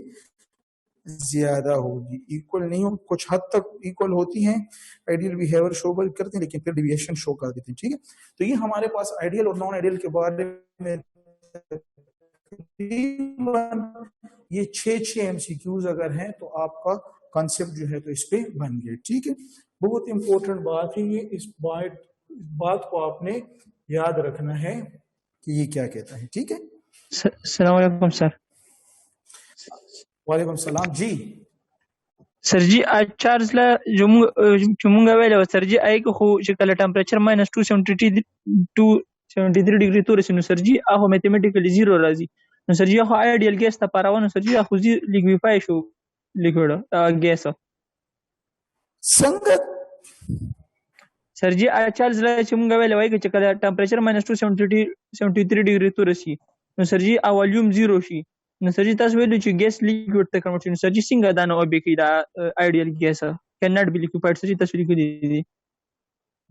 ज्यादा होगी। इक्वल नहीं हो, कुछ हद तक इक्वल होती हैं, आइडियल बिहेवियर शो करते हैं लेकिन फिर डिविएशन शो कर देते हैं। ठीक है, तो ये हमारे पास आइडियल और नॉन आइडियल के बारे में ये 6 MCQs अगर हैं तो आपका कॉन्सेप्ट जो है तो इस पे बन गया। ठीक है, बहुत इंपॉर्टेंट बात है ये, इस बात को आपने याद रखना है कि ये क्या कहता है। ठीक है, अस्सलाम वालेकुम सर। वालेकुम सलाम जी। सर जी आज चार्ज ला जुमुंगा वेले सर जी आई को कल टेंपरेचर -273 डिग्री तो रसिनो सर जी आहो मैथमेटिकली जीरो राजी नो सर जी आहो आइडियल गैस ता पारावन सर जी आहो जी लिक्विफाई शो लिक्विड गैस संगत सर जी आज चार्ज ला जुमुंगा वेले वाई के कल टेंपरेचर -273 डिग्री तो रसी नो सर जी आ वॉल्यूम जीरो शी नो सर जी तास वेल्यू ची गैस लिक्विड तक कन्वर्ट नो सर जी सिंगा दाना ओबेकी दा ideal gas cannot not be liquefied sir ji तास लिक्विड दी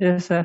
यस सर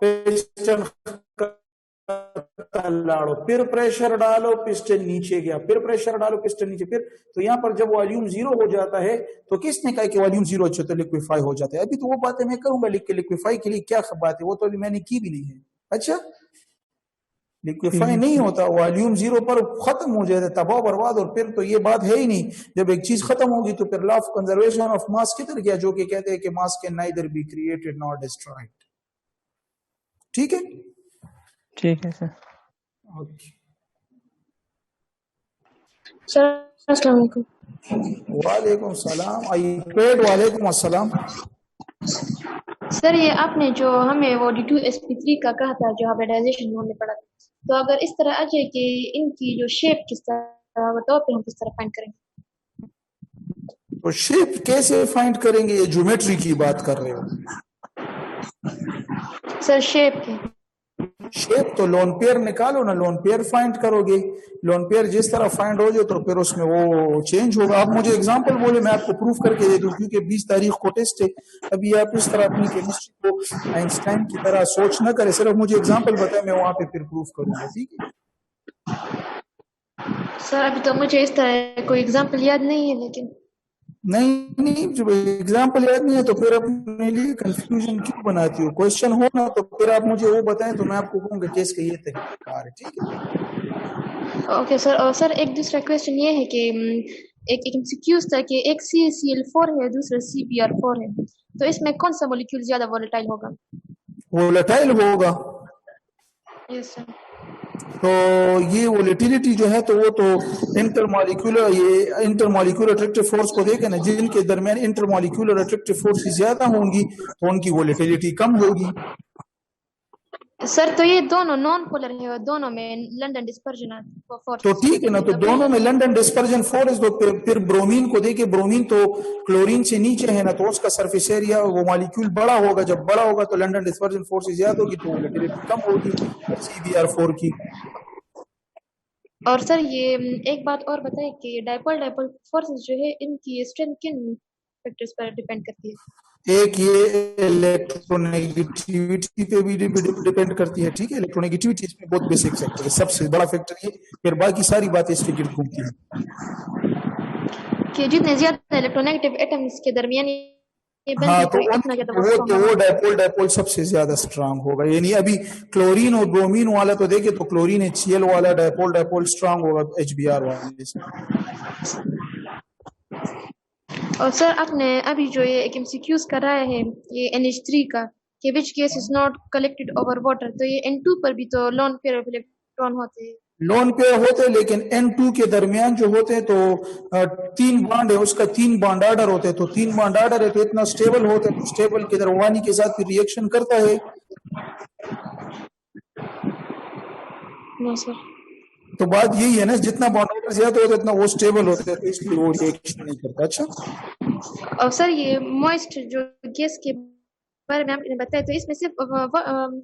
पिस्टन लाड़ो, फिर प्रेशर डालो पिस्टन नीचे गया, फिर प्रेशर डालो पिस्टन नीचे, फिर तो यहाँ पर जब वॉल्यूम जीरो हो जाता है तो किसने कहा कि वॉल्यूम जीरो अच्छा तो लिक्विफाई हो जाता है। अभी तो वो बातें मैं करूंगा लिख के, लिक्विफाई के लिए क्या बात है वो तो अभी मैंने की भी नहीं है। अच्छा, लिक्विफाई नहीं होता, वॉल्यूम जीरो पर खत्म हो जाता है, तबाह बर्बाद। और फिर तो ये बात है ही नहीं, जब एक चीज खत्म होगी तो फिर law of conservation of mass किधर गया, जो कि कहते हैं कि मास can neither be created not destroyed. ठीक है, ठीक है सर। ओके सर अस्सलाम वालेकुम। वालेकुम सलाम। आईपेड वालेकुम अस्सलाम। सर ये आपने जो हमें वो D2sp3 का कहा था जो हाइब्रिडाइजेशन हमने पढ़ा था, तो अगर इस तरह आ जाए कि इनकी जो शेप किस तरह बताओ पे हम किस तरह फाइंड करेंगे? तो शेप कैसे फाइंड करेंगे, ये ज्योमेट्री की बात कर रहे हो? सर शेप की शेप तो लोन पेयर निकालो ना, लोन पेयर फाइंड करोगे, लोन पेयर जिस तरह फाइंड हो जाए तो फिर उसमें वो चेंज होगा। आप मुझे एग्जांपल बोले मैं आपको प्रूफ करके दे दूं, क्योंकि 20 तारीख को टेस्ट है। अभी आप इस तरह अपनी केमिस्ट्री को आइंस्टाइन की तरह सोच न करें, सिर्फ मुझे एग्जांपल बताए, मैं वहां पे फिर प्रूफ करूंगा। ठीक है सर, अभी तो मुझे इस तरह कोई एग्जांपल याद नहीं है, लेकिन नहीं जब एग्जाम्पल याद नहीं है तो फिर अपने लिए कंफ्यूजन क्यों बनाती हो? क्वेश्चन हो ना तो फिर आप मुझे वो बताएं तो मैं आपको कहूँगा केस का ये तरीका है। ठीक है, ओके सर। और सर एक दूसरा क्वेश्चन ये है कि एक एमसीक्यूज था कि एक CaCl4 है, दूसरा CbR4 है, तो इसमें कौन सा मॉलिक्यूल ज्यादा वोलेटाइल होगा? वोलेटाइल होगा। Yes sir. तो ये वोलेटिलिटी जो है तो वो तो इंटरमॉलिक्यूलर अट्रैक्टिव फोर्स को देखे ना, जिनके दरमियान इंटरमॉलिक्यूलर अट्रैक्टिव फोर्स ज्यादा होंगी तो उनकी वोलेटिलिटी कम होगी। सर तो ये दोनों नॉन पोलर है और दोनों में लंदन डिस्पर्जन फोर्स, तो ठीक है ना, तो दोनों में लंदन डिस्पर्जन फोर्स, तो फिर ब्रोमीन को देखे, ब्रोमीन तो क्लोरीन से नीचे है ना, तो उसका सरफेस एरिया वो मॉलिक्यूल बड़ा होगा, जब बड़ा होगा तो लंदन डिस्पर्जन फोर्स ज्यादा होगी तो वोलेटिलिटी कम होगी CbR4 की। और सर ये एक बात और बताएं कि डाइपोल फोर्सेस जो है इनकी स्ट्रेंथ किन फैक्टर्स पर डिपेंड करती है? एक ये इलेक्ट्रोनेगेटिविटी पे भी डिपेंड करती है, ठीक है। इलेक्ट्रोनेगेटिविटी इसमें बहुत बेसिक फैक्टर है, सबसे बड़ा फैक्टर ये, फिर बाकी सारी बातें इसके गिर्द घूमती हैं कि जितने ज्यादा इलेक्ट्रोनेगेटिव एटम्स के दरमियान ये हाँ, बनती तो उतना ज्यादा वो डाइपोल सबसे ज्यादा स्ट्रांग होगा। यानी अभी क्लोरीन और ब्रोमीन वाला तो देखे तो क्लोरीन HCl वाला डाइपोल स्ट्रांग होगा HBr वाले से। और सर आपने अभी जो ये एक MCQs कराया है ये NH3 का कि which gas is not collected over water, तो ये N2 पर भी तो लोन पेयर ऑफ इलेक्ट्रॉन होते हैं। लोन पेयर होते हैं, लेकिन N2 के दरमियान जो होते हैं तो 3 बॉन्ड है, उसका 3 बॉन्ड ऑर्डर होते हैं, तो 3 बॉन्ड ऑर्डर है तो इतना स्टेबल होता है, तो स्टेबल के दरवानी के साथ फिर रिएक्शन करता है। No sir. तो बात यही है ना, जितना बॉन्ड ऑर्डर ज्यादा होता है उतना वो स्टेबल होता है, तो इसलिए वो रिएक्शन नहीं करता। अच्छा, और सर ये मॉइस्ट जो गैस के बारे में आपने बताया, तो इसमें सिर्फ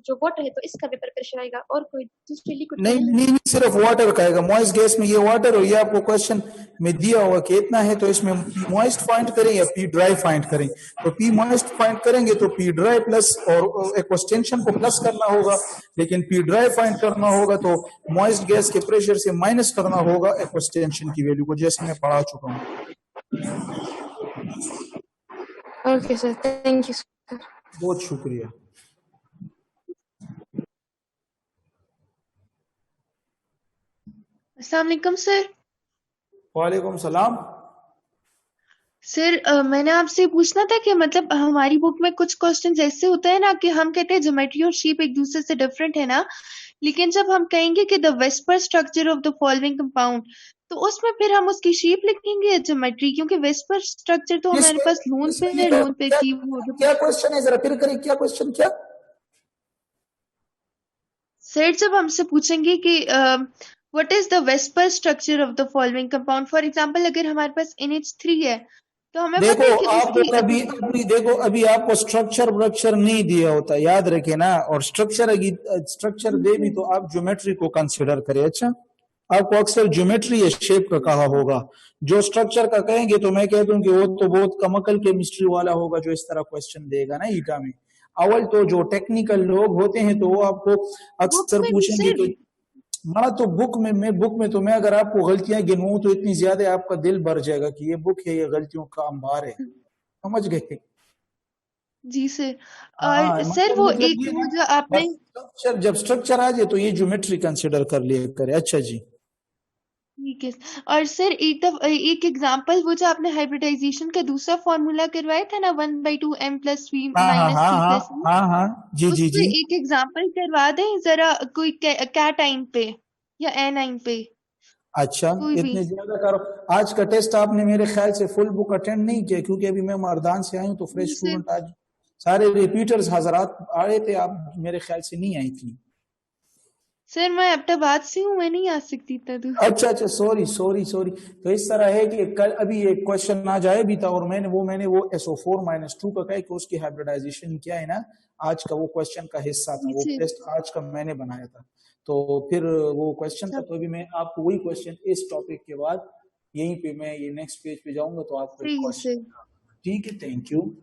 जो वाटर है तो इसका भी प्रेशर आएगा और कोई दूसरी लिक्विड नहीं, सिर्फ वाटर का आएगा। मॉइस्ट गैस में ये वाटर, और ये आपको क्वेश्चन में दिया हुआ कि इतना है, तो इसमें पी मॉइस्ट फाइंड करें या पी ड्राई फाइंड करें। तो पी मॉइस्ट फाइंड करेंगे तो पी ड्राई प्लस और एक्सटेंशन को प्लस करना होगा, लेकिन पी ड्राई फाइंड करना होगा तो मॉइस्ट गैस के प्रेशर से माइनस करना होगा एक्सटेंशन की वैल्यू को, जैसे मैं पढ़ा चुका हूँ। Okay sir, thank you sir. बहुत शुक्रिया। अस्सलाम वालेकुम सर। वालेकुम सलाम। सर मैंने आपसे पूछना था कि मतलब हमारी बुक में कुछ क्वेश्चंस ऐसे होते हैं ना कि हम कहते हैं ज्योमेट्री और शेप एक दूसरे से डिफरेंट है ना, लेकिन जब हम कहेंगे कि the VSEPR structure of the following compound, तो उसमें फिर हम उसकी शेप लिखेंगे या ज्योमेट्री, क्योंकि वेस्पर स्ट्रक्चर तो हमारे पास लोन पे है, लोन पे की क्या क्वेश्चन है, जरा फिर करें, क्या क्वेश्चन? क्या सर जब हमसे पूछेंगे कि what is the VSEPR structure of the following compound, for example अगर हमारे पास NH3 है तो हमें देखो, पता है कि आपको उसकी देखो अभी आपको स्ट्रक्चर नहीं दिया होता, याद रखे ना। और स्ट्रक्चर दे भी तो आप ज्योमेट्री को कंसिडर करें। अच्छा, आपको अक्सर ज्योमेट्री या शेप का कहा होगा, जो स्ट्रक्चर का कहेंगे तो मैं कह दूं कि वो तो बहुत कमकल केमिस्ट्री वाला होगा जो इस तरह क्वेश्चन देगा ना ईटा में। अवल तो जो टेक्निकल लोग होते हैं तो वो आपको अक्सर पूछेंगे कि हाँ, तो बुक में तो मैं अगर आपको गलतियां गिनवाऊं तो इतनी ज्यादा आपका दिल भर जाएगा कि ये बुक है, ये गलतियों का अंबार है। समझ गए? जी सर। हाँ, और सर वो मतलब एक ये वो जो आपने जब स्ट्रक्चर आ जाए तो ये ज्योमेट्री कंसिडर कर लिया करे। अच्छा जी, ठीक है। और सर एक एग्जांपल वो जो आपने हाइब्रिडाइजेशन का दूसरा फॉर्मूला करवाया था ना 1/2 m + v - हाँ 3 + हाँ, जी जी उसमें जी। एक एग्जांपल करवा दें जरा, कोई टाइम पे या एनाइन पे, अच्छा, कोई भी। इतने ज्यादा करो। आज का टेस्ट आपने मेरे ख्याल से फुल बुक अटेंड नहीं किया, क्योंकि अभी मैं मर्दान से आई हूँ तो फ्रेश सर स्टूडेंट आज सारे रिपीटर्स हजरात आए थे, आप मेरे ख्याल से नहीं आई थी। सर मैं अहमदाबाद से हूँ, मैं नहीं आ सकती इतना दूर। अच्छा, सॉरी। तो इस तरह है कि कल अभी एक क्वेश्चन आ जाए भी था, और मैंने वो SO4 - 2 का कहा कि उसकी हाइब्रिडाइजेशन क्या है ना, आज का वो क्वेश्चन का हिस्सा था, वो टेस्ट आज का मैंने बनाया था। तो फिर वो क्वेश्चन था, तो अभी मैं आपको वही क्वेश्चन इस टॉपिक के बाद यहीं पे मैं ये नेक्स्ट पेज पे जाऊंगा तो आपको एक क्वेश्चन। ठीक है, थैंक यू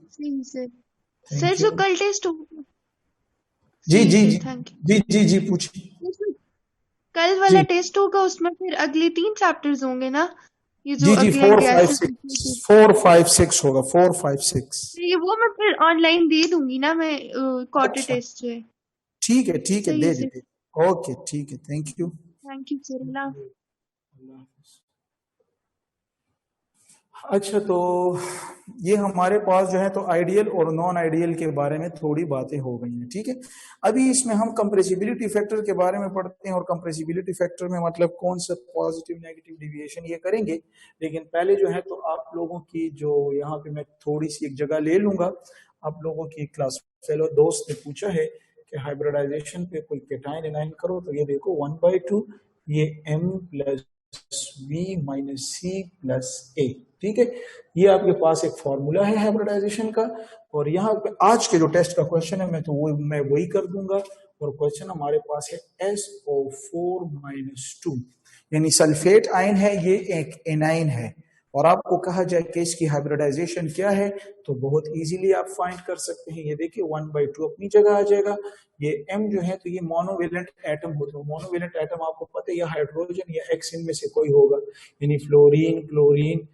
सर। जो कल टेस्ट होगा जी पूछिए। कल वाला टेस्ट होगा उसमें फिर अगले 3 चैप्टर्स होंगे ना, ये जो जी 4 5 6 होगा, 4 5 6। ये वो मैं फिर ऑनलाइन दे दूंगी ना, मैं क्वार्टर टेस्ट है। ठीक है, दे दीजिए। ओके, ठीक है, थैंक यू सर। अच्छा, तो ये हमारे पास जो है तो आइडियल और नॉन आइडियल के बारे में थोड़ी बातें हो गई हैं, ठीक है। अभी इसमें हम कंप्रेसिबिलिटी फैक्टर के बारे में पढ़ते हैं और कंप्रेसिबिलिटी फैक्टर में मतलब कौन सा पॉजिटिव नेगेटिव डिविएशन ये करेंगे। लेकिन पहले जो है तो आप लोगों की जो यहाँ पे मैं थोड़ी सी एक जगह ले लूंगा, आप लोगों की क्लास फेलो दोस्त ने पूछा है कि हाइब्रिडाइजेशन पे कोई कैटायन एनायन करो, तो ये देखो 1/2 ये M plus V minus C plus A, ठीक है। ये आपके पास एक फॉर्मूला है हाइब्रिडाइजेशन का। और यहाँ पे आज के जो टेस्ट का क्वेश्चन है मैं वही कर दूंगा। और क्वेश्चन हमारे पास है SO4-2 यानी सल्फेट आयन है, ये एक एनाइन है। और आपको कहा जाए कि इसकी हाइब्रिडाइजेशन क्या है, तो बहुत इजीली आप फाइंड कर सकते हैं। ये देखिए 1/2 अपनी जगह आ जाएगा। ये M जो है तो ये मोनोवेलेंट एटम होते हैं। मोनोवेलेंट एटम आपको पता है या हाइड्रोजन या X इनमें से कोई होगा, यानी फ्लोरीन, क्लोरीन,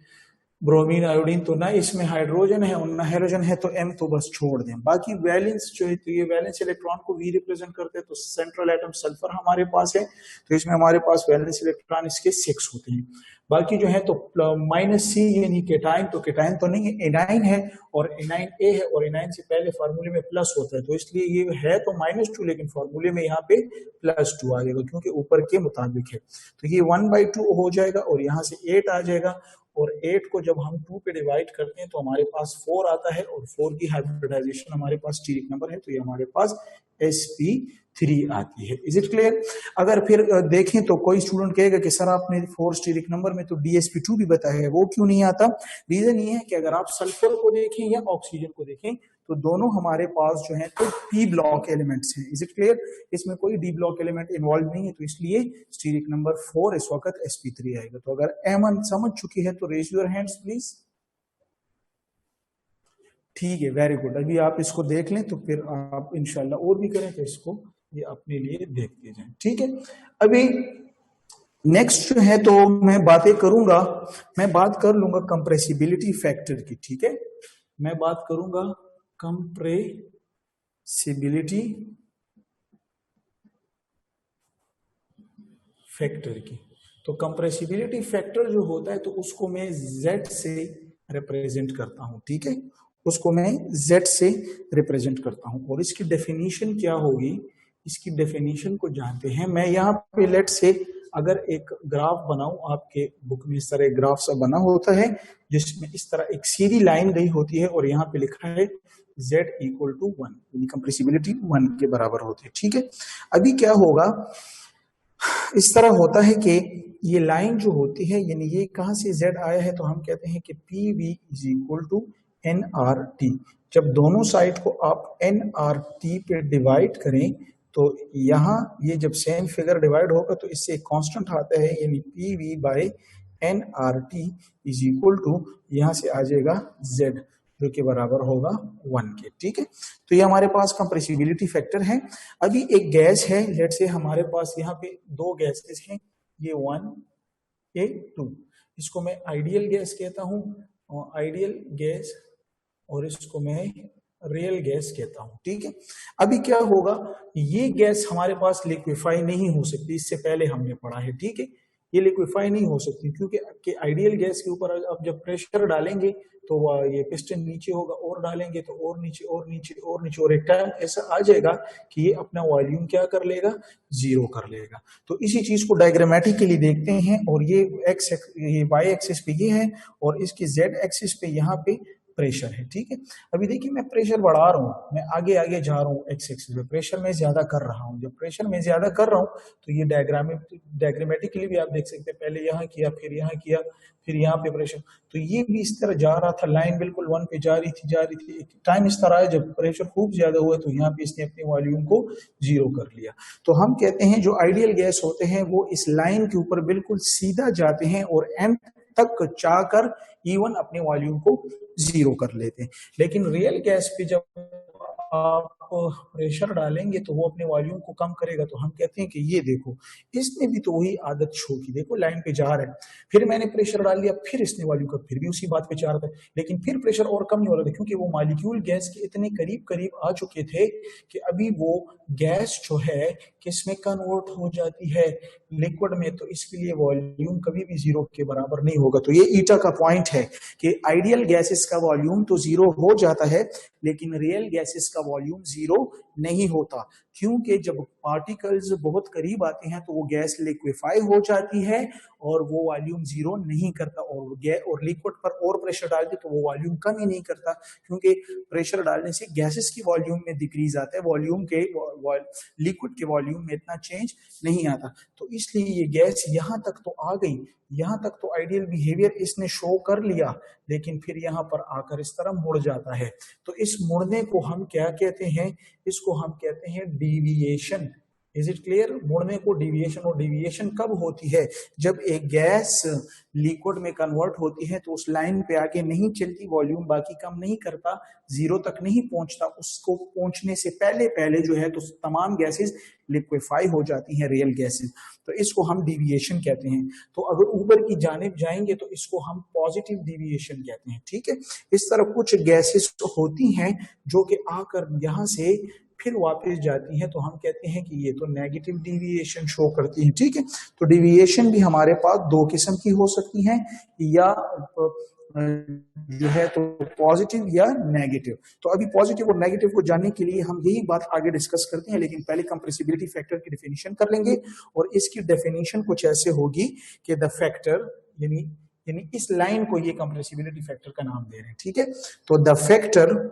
ब्रोमीन, आयोडीन। तो ना इसमें हाइड्रोजन है और ना हाइड्रोजन है, तो M तो बस छोड़ दें। बाकी वैलेंस जो है तो ये वैलेंस इलेक्ट्रॉन को V रिप्रेजेंट करते हैं। तो सेंट्रल एटम सल्फर हमारे पास है, तो इसमें हमारे पास वैलेंस इलेक्ट्रॉन इसके 6 होते हैं। बाकी जो है तो -C यानी केटाइन, तो केटाइन तो नहीं है, एनाइन है और एनाइन A है। और एनाइन से पहले फार्मूले में प्लस होता है, तो इसलिए ये है तो -2 लेकिन फार्मूले में यहाँ पे +2 आ जाएगा क्योंकि ऊपर के मुताबिक है। तो ये 1/2 हो जाएगा और यहाँ से 8 आ जाएगा। और 8 को जब हम 2 पे डिवाइड करते हैं तो हमारे पास 4 आता है और 4 की हाइब्रिडाइजेशन हमारे पास स्टीरिक नंबर है, तो ये हमारे पास sp3 आती है। Is it clear? अगर फिर देखें तो कोई स्टूडेंट कहेगा कि सर आपने 4 स्टीरिक नंबर में तो dsp2 भी बताया है, वो क्यों नहीं आता? रीजन ये है कि अगर आप सल्फर को देखें या ऑक्सीजन को देखें तो दोनों हमारे पास जो है तो p ब्लॉक एलिमेंट्स हैं। Is it clear? इसमें कोई d ब्लॉक एलिमेंट इन्वॉल्व नहीं है, तो इसलिए स्टीरिक नंबर 4 इस वक्त sp3 आएगा। तो अगर M1 समझ चुकी है तो रेज योर हैंड्स प्लीज। ठीक है, वेरी गुड। अभी आप इसको देख लें तो फिर आप इंशाल्लाह और भी करें तो इसको ये अपने लिए देखते जाएं, ठीक है। अभी नेक्स्ट जो है तो मैं बात कर लूंगा कंप्रेसिबिलिटी फैक्टर की, ठीक है। मैं बात करूंगा कंप्रेसिबिलिटी फैक्टर की। तो कंप्रेसिबिलिटी फैक्टर जो होता है तो उसको मैं Z से रिप्रेजेंट करता हूं, ठीक है। उसको मैं Z से रिप्रेजेंट करता हूं। और इसकी डेफिनेशन क्या होगी, इसकी डेफिनेशन को जानते हैं। मैं यहाँ पे लेट से अगर एक ग्राफ बनाऊं, आपके बुक में इस तरह एक ग्राफ सा बना होता है जिसमें इस तरह एक सीधी लाइन गई होती है और यहाँ पे लिखा है Z = 1 यानी कंप्रेसिबिलिटी 1 के बराबर होती है, ठीक है। अभी क्या होगा, इस तरह होता है कि ये लाइन जो होती है यानी ये कहां से Z आया है, तो हम कहते हैं कि PV = nRT। जब दोनों साइड को आप nRT पे डिवाइड करें तो यहाँ ये जब सेम फिगर डिवाइड होगा तो इससे एक कांस्टेंट आता है यानी PV/nRT = यहाँ से आ जाएगा Z जो कि बराबर होगा 1 के, ठीक है। तो ये हमारे पास कंप्रेसिबिलिटी फैक्टर है। अभी एक गैस है, लेट से हमारे पास यहाँ पे 2 गैसेस हैं, ये 1 ये 2। इसको मैं आइडियल गैस कहता हूँ, आइडियल गैस, और इसको मैं रियल गैस कहता हूं, ठीक है। अभी क्या होगा, ये गैस हमारे पास लिक्विफाई नहीं हो सकती, इससे पहले हमने पढ़ा है, ठीक है। ये लिक्विफाई नहीं हो सकती क्योंकि आइडियल गैस के ऊपर अब जब प्रेशर डालेंगे तो ये पिस्टन नीचे होगा, और डालेंगे तो और नीचे और नीचे और नीचे, और एक टाइम ऐसा आ जाएगा कि ये अपना वॉल्यूम क्या कर लेगा, 0 कर लेगा। तो इसी चीज को डायग्रामेटिकली देखते हैं। और ये y एक्सिस पे ये है और इसकी z एक्सिस पे यहाँ पे प्रेशर है, ठीक है। अभी देखिए मैं प्रेशर बढ़ा रहा हूँ, मैं आगे आगे जा रहा हूँ एक्स एक्सिस पे, प्रेशर में ज्यादा कर रहा हूँ। जब प्रेशर में ज्यादा कर रहा हूँ तो ये डायग्रामेटिकली भी आप देख सकते हैं, पहले यहाँ किया फिर यहाँ किया फिर यहाँ पे प्रेशर, तो ये भी इस तरह जा रहा था, लाइन बिल्कुल 1 पे जा रही थी। एक टाइम इस तरह है जब प्रेशर खूब ज्यादा हुआ तो यहाँ पे इसने अपने वॉल्यूम को 0 कर लिया। तो हम कहते हैं जो आइडियल गैस होते हैं वो इस लाइन के ऊपर बिल्कुल सीधा जाते हैं और एंड तक चाहकर इवन अपने वॉल्यूम को 0 कर लेते हैं। लेकिन रियल गैस पे जब आप प्रेशर डालेंगे तो वो अपने वॉल्यूम को कम करेगा। तो हम कहते हैं कि ये देखो इसने भी तो वही आदत शो की, देखो लाइन पे जा रहा है, फिर मैंने प्रेशर डाल दिया, फिर इसने वॉल्यूम का फिर भी उसी बात पे जा रहा था, लेकिन फिर प्रेशर और कम नहीं हो रहा था क्योंकि वो मॉलिक्यूल गैस के इतने करीब करीब आ चुके थे कि अभी वो गैस जो है किसमें कन्वर्ट हो जाती है, लिक्विड में। तो इसके लिए वॉल्यूम कभी भी जीरो के बराबर नहीं होगा। तो ये ईटा का पॉइंट है कि आइडियल गैसेस का वॉल्यूम तो जीरो हो जाता है लेकिन रियल गैसेस का वॉल्यूम जीरो नहीं होता, क्योंकि जब पार्टिकल्स बहुत करीब आते हैं तो वो गैस लिक्विफाई हो जाती है और वो वॉल्यूम जीरो नहीं करता, और लिक्विड पर और प्रेशर डाल दे तो वो वॉल्यूम कम ही नहीं करता, क्योंकि प्रेशर डालने से गैसेस की वॉल्यूम में डिक्रीज आता है, वॉल्यूम के लिक्विड के वॉल्यूम में इतना चेंज नहीं आता। तो इसलिए ये गैस यहाँ तक तो आ गई, यहाँ तक तो आइडियल बिहेवियर इसने शो कर लिया, लेकिन फिर यहाँ पर आकर इस तरह मुड़ जाता है। तो इस मुड़ने को हम क्या कहते हैं? इसको हम कहते हैं डिविएशन। Is it clear? मुड़ने को डिविएशन, और डिविएशन कब होती है? जब एक गैस लिक्विड में कन्वर्ट होती है तो उस लाइन पे आगे नहीं चलती, वॉल्यूम बाकी कम नहीं करता, जीरो तक नहीं पहुंचता, उसको पहुंचने से पहले पहले जो है तो तमाम गैसेस लिक्विफाई हो जाती हैं, रियल गैसेस। तो इसको हम डिविएशन कहते हैं। तो अगर ऊपर की जानिब जाएंगे तो इसको हम पॉजिटिव डिविएशन कहते हैं। ठीक है, इस तरह कुछ गैसेस होती हैं जो कि आकर यहाँ से फिर वापस जाती हैं, तो हम कहते हैं कि ये तो नेगेटिव डिविएशन शो करती हैं। ठीक है, तो डिविएशन भी हमारे पास दो किस्म की हो सकती हैं, या जो है तो पॉजिटिव या नेगेटिव। तो अभी पॉजिटिव और नेगेटिव को जानने के लिए हम यही बात आगे डिस्कस करते हैं, लेकिन पहले कंप्रेसिबिलिटी फैक्टर की डेफिनेशन कर लेंगे। और इसकी डेफिनेशन कुछ ऐसे होगी कि द फैक्टर, यानी इस लाइन को ये कंप्रेसिबिलिटी फैक्टर का नाम दे रहे हैं। ठीक है, तो द फैक्टर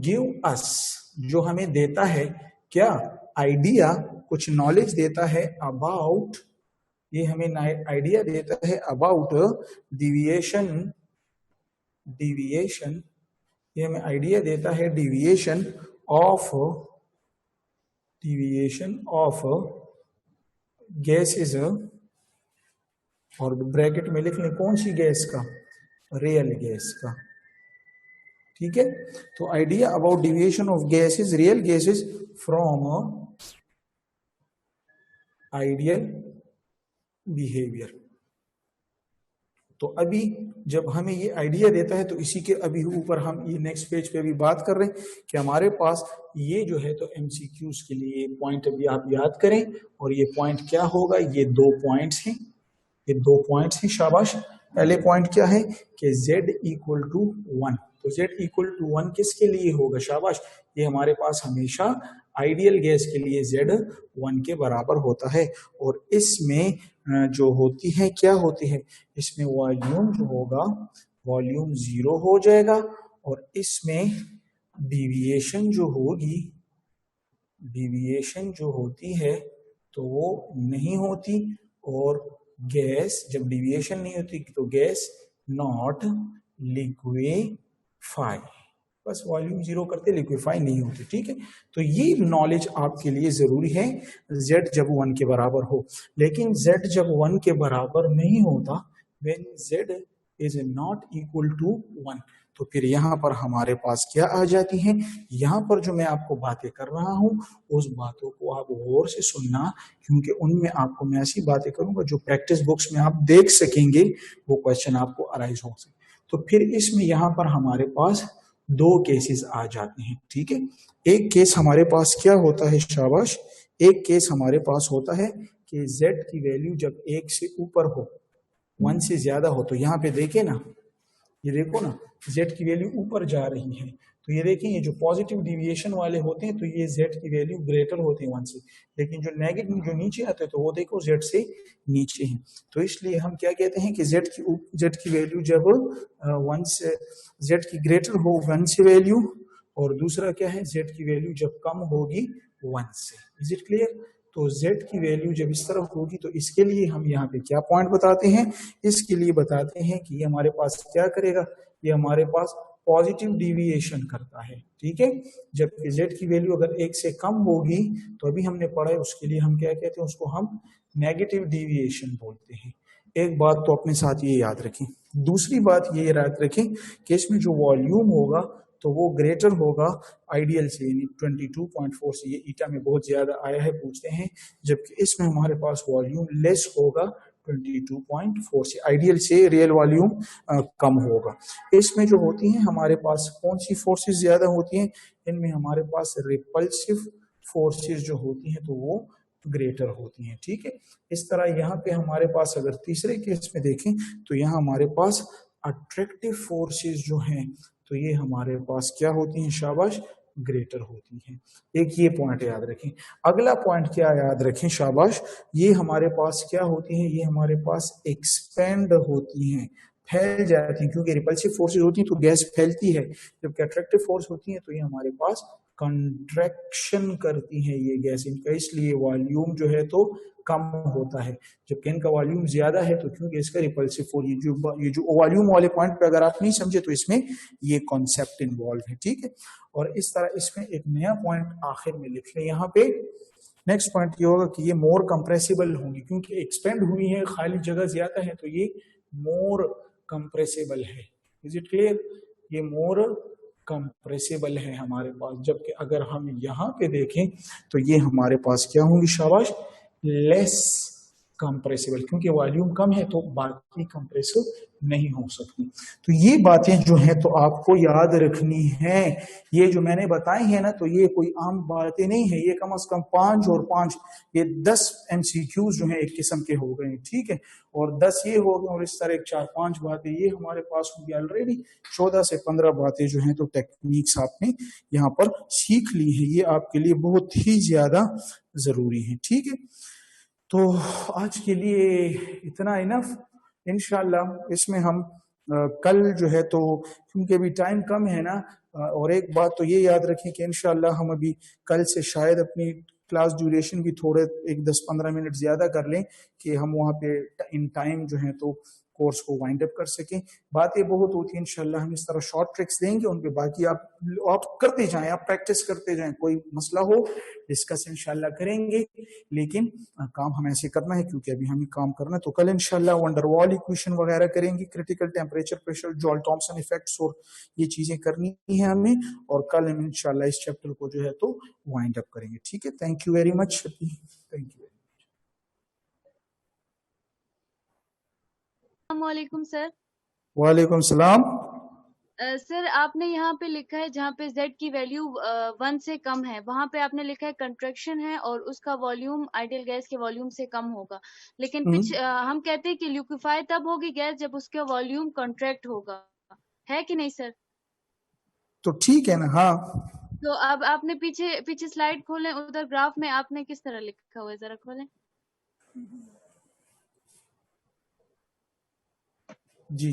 give us जो हमें देता है क्या? आइडिया, कुछ नॉलेज देता है अबाउट, ये हमें आइडिया देता है अबाउट डिविएशन, ये हमें आइडिया देता है डिविएशन ऑफ गैसेस, और ब्रैकेट में लिख लें कौन सी गैस का? रियल गैस का। ठीक है, तो idea about deviation of gases, real gases from ideal behaviour. तो अभी जब हमें ये आइडिया देता है तो इसी के अभी ऊपर हम ये नेक्स्ट पेज पे अभी बात कर रहे हैं कि हमारे पास ये जो है तो एमसीक्यूज के लिए पॉइंट अभी आप याद करें, और ये पॉइंट क्या होगा? ये दो पॉइंट्स हैं, ये दो पॉइंट्स हैं, शाबाश। पहले पॉइंट क्या है कि z इक्वल टू 1, तो z इक्वल टू 1 किसके लिए होगा? शाबाश, ये हमारे पास हमेशा आइडियल गैस के लिए z 1 के बराबर होता है। और इसमें जो होती है क्या होती है? इसमें वॉल्यूम जो होगा वॉल्यूम जीरो हो जाएगा, और इसमें डिविएशन जो होगी, डिविएशन जो होती है तो वो नहीं होती, और गैस जब डिविएशन नहीं होती तो गैस नॉट लिक्विफाई, बस वॉल्यूम जीरो करते लिक्विफाई नहीं होती। ठीक है, तो ये नॉलेज आपके लिए जरूरी है z जब 1 के बराबर हो। लेकिन z जब 1 के बराबर नहीं होता, when z is not equal to 1, तो फिर यहाँ पर हमारे पास क्या आ जाती हैं? यहाँ पर जो मैं आपको बातें कर रहा हूँ उस बातों को आप गौर से सुनना, क्योंकि उनमें आपको मैं ऐसी बातें करूंगा जो प्रैक्टिस बुक्स में आप देख सकेंगे, वो क्वेश्चन आपको अराइज हो सके। तो फिर इसमें यहाँ पर हमारे पास दो केसेस आ जाते हैं। ठीक है, एक केस हमारे पास क्या होता है? शाबाश, एक केस हमारे पास होता है कि z की वैल्यू जब 1 से ऊपर हो, 1 से ज्यादा हो, तो यहाँ पे देखे ना, ये देखो ना, z की वैल्यू ऊपर जा रही है, तो ये देखें, ये जो पॉजिटिव डिविएशन वाले होते हैं तो ये z की वैल्यू ग्रेटर होती है 1 से, लेकिन जो नेगेटिव जो नीचे आते हैं तो वो देखो z से नीचे है। तो इसलिए हम क्या कहते हैं कि z की वैल्यू जब 1 से, z की ग्रेटर हो 1 से वैल्यू, और दूसरा क्या है, z की वैल्यू जब कम होगी 1 से। Is it clear? तो z की वैल्यू जब इस तरफ होगी तो इसके लिए हम यहाँ पे क्या पॉइंट बताते हैं? इसके लिए बताते हैं कि ये हमारे पास क्या करेगा? ये हमारे पास पॉजिटिव डिविएशन करता है, ठीक है। जबकि z की वैल्यू अगर 1 से कम होगी तो अभी हमने पढ़ा है उसके लिए हम क्या कहते हैं, उसको हम नेगेटिव डिविएशन बोलते हैं। एक बात तो अपने साथ ये याद रखें। दूसरी बात ये याद रखें कि इसमें जो वॉल्यूम होगा तो वो ग्रेटर होगा आइडियल से, यानी 22.4 से। ये ईटा में बहुत ज्यादा आया है पूछते हैं, जबकि इसमें हमारे पास वॉल्यूम लेस होगा 22.4 से। आइडियल से रियल वॉल्यूम कम होगा। इसमें जो होती हैं हमारे पास कौन सी फोर्सेस ज्यादा होती हैं, इनमें हमारे पास रिपल्सिव फोर्सेस जो होती हैं तो वो ग्रेटर होती हैं, ठीक है। इस तरह यहाँ पे हमारे पास अगर तीसरे केस में देखें तो यहाँ हमारे पास अट्रैक्टिव फोर्सेस जो हैं तो ये हमारे पास क्या होती हैं, शाबाश, ग्रेटर होती हैं। एक ये पॉइंट याद रखें। अगला पॉइंट क्या याद रखें, शाबाश, ये हमारे पास क्या होती हैं, ये हमारे पास एक्सपेंड होती हैं, फैल जाती हैं, क्योंकि रिपल्सिव फोर्सेस होती हैं तो गैस फैलती है, जबकि अट्रैक्टिव फोर्स होती है तो ये हमारे पास कंट्रैक्शन करती है ये गैस इनका, इसलिए वॉल्यूम जो है तो कम होता है। जबकि इनका वॉल्यूम ज्यादा है तो क्योंकि इसका रिपल्सिव फोर्स, ये जो वॉल्यूम वाले पॉइंट पे अगर आप नहीं समझे तो इसमें ये कॉन्सेप्ट इन्वॉल्व है, ठीक है। और इस तरह इसमें एक नया पॉइंट आखिर में लिख लें यहाँ पे। नेक्स्ट पॉइंट ये होगा कि ये मोर कंप्रेसिबल होंगी, क्योंकि एक्सपेंड हुई है, खाली जगह ज्यादा है तो ये मोर कंप्रेसिबल है। Is it clear? ये मोर कंप्रेसिबल है हमारे पास। जबकि अगर हम यहाँ पे देखें तो ये हमारे पास क्या होंगी, शाबाश, लेस कंप्रेसिबल, क्योंकि वॉल्यूम कम है तो बाकी कंप्रेसिव नहीं हो सकती। तो ये बातें जो हैं तो आपको याद रखनी है। ये जो मैंने बताई है ना तो ये कोई आम बातें नहीं है, ये कम से कम 5 और 5 ये 10 MCQs जो हैं एक किस्म के हो गए, ठीक है। और 10 ये हो गए और इस तरह 4-5 बातें ये हमारे पास होंगी। ऑलरेडी 14 से 15 बातें जो हैं तो टेक्निक्स आपने यहाँ पर सीख ली है, ये आपके लिए बहुत ही ज्यादा जरूरी है, ठीक है। तो आज के लिए इतना इनफ। इंशाल्लाह इसमें हम कल जो है तो, क्योंकि अभी टाइम कम है ना, और एक बात तो ये याद रखें कि इंशाल्लाह हम अभी कल से शायद अपनी क्लास ड्यूरेशन भी थोड़े 10-15 मिनट ज्यादा कर लें कि हम वहाँ पे इन टाइम जो है तो कोर्स को वाइंड अप कर सकें। बातें बहुत होती हैं, इंशाल्लाह हम इस तरह शॉर्ट ट्रिक्स देंगे उन पे, बाकी आप करते जाएं, आप प्रैक्टिस करते जाएं। कोई मसला हो डिस्कस इंशाल्लाह करेंगे, लेकिन काम हमें ऐसे करना है क्योंकि अभी हमें काम करना है। तो कल इंशाल्लाह वंडरवॉल इक्वेशन वगैरह करेंगे, critical temperature, pressure, Joule Thomson effects, और ये चीजें करनी है हमें। और कल हम इंशाल्लाह इस चैप्टर को जो है तो वाइंड अप करेंगे, ठीक है। Thank you very much, thank you. अस्सलामुअलैकुम सर। वालेकुम सलाम। सर आपने यहाँ पे लिखा है जहाँ पे Z की वैल्यू 1 से कम है, वहां पे आपने लिखा है कंट्रैक्शन है और उसका वॉल्यूम आइडियल गैस के वॉल्यूम से कम होगा। लेकिन हम कहते हैं कि लिक्विफाई तब होगी गैस जब उसका वॉल्यूम कॉन्ट्रैक्ट होगा, है कि नहीं सर? तो ठीक है ना। हाँ, तो अब आपने पीछे स्लाइड खोलें, उधर ग्राफ में आपने किस तरह लिखा हुआ है, जरा खोलें। जी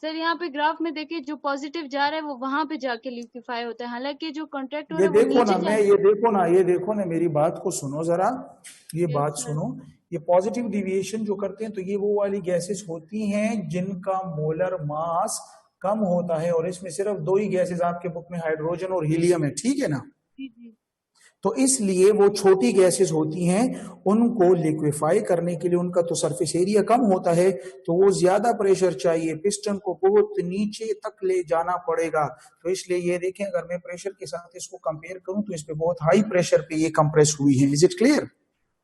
सर यहाँ पे ग्राफ में देखिए जो पॉजिटिव जा रहा है वो वहां पे जाके लिक्विफाई होता है, हालांकि जो कॉन्ट्रैक्ट हो रहा ये है वो देखो ना, नीचे मैं ये देखो ना, मेरी बात को सुनो जरा, ये बात सुनो। ये पॉजिटिव डिविएशन जो करते हैं तो ये वो वाली गैसेस होती हैं जिनका मोलर मास कम होता है, और इसमें सिर्फ 2 ही गैसेस आपके बुक में हाइड्रोजन और हीलियम है, ठीक है ना। तो इसलिए वो छोटी गैसेस होती हैं, उनको लिक्विफाई करने के लिए उनका तो सरफेस एरिया कम होता है, तो वो ज्यादा प्रेशर चाहिए, पिस्टन को बहुत नीचे तक ले जाना पड़ेगा। तो इसलिए ये देखें, अगर मैं प्रेशर के साथ इसको कंपेयर करूं तो इस पे बहुत हाई प्रेशर पे ये कंप्रेस हुई है। Is it clear?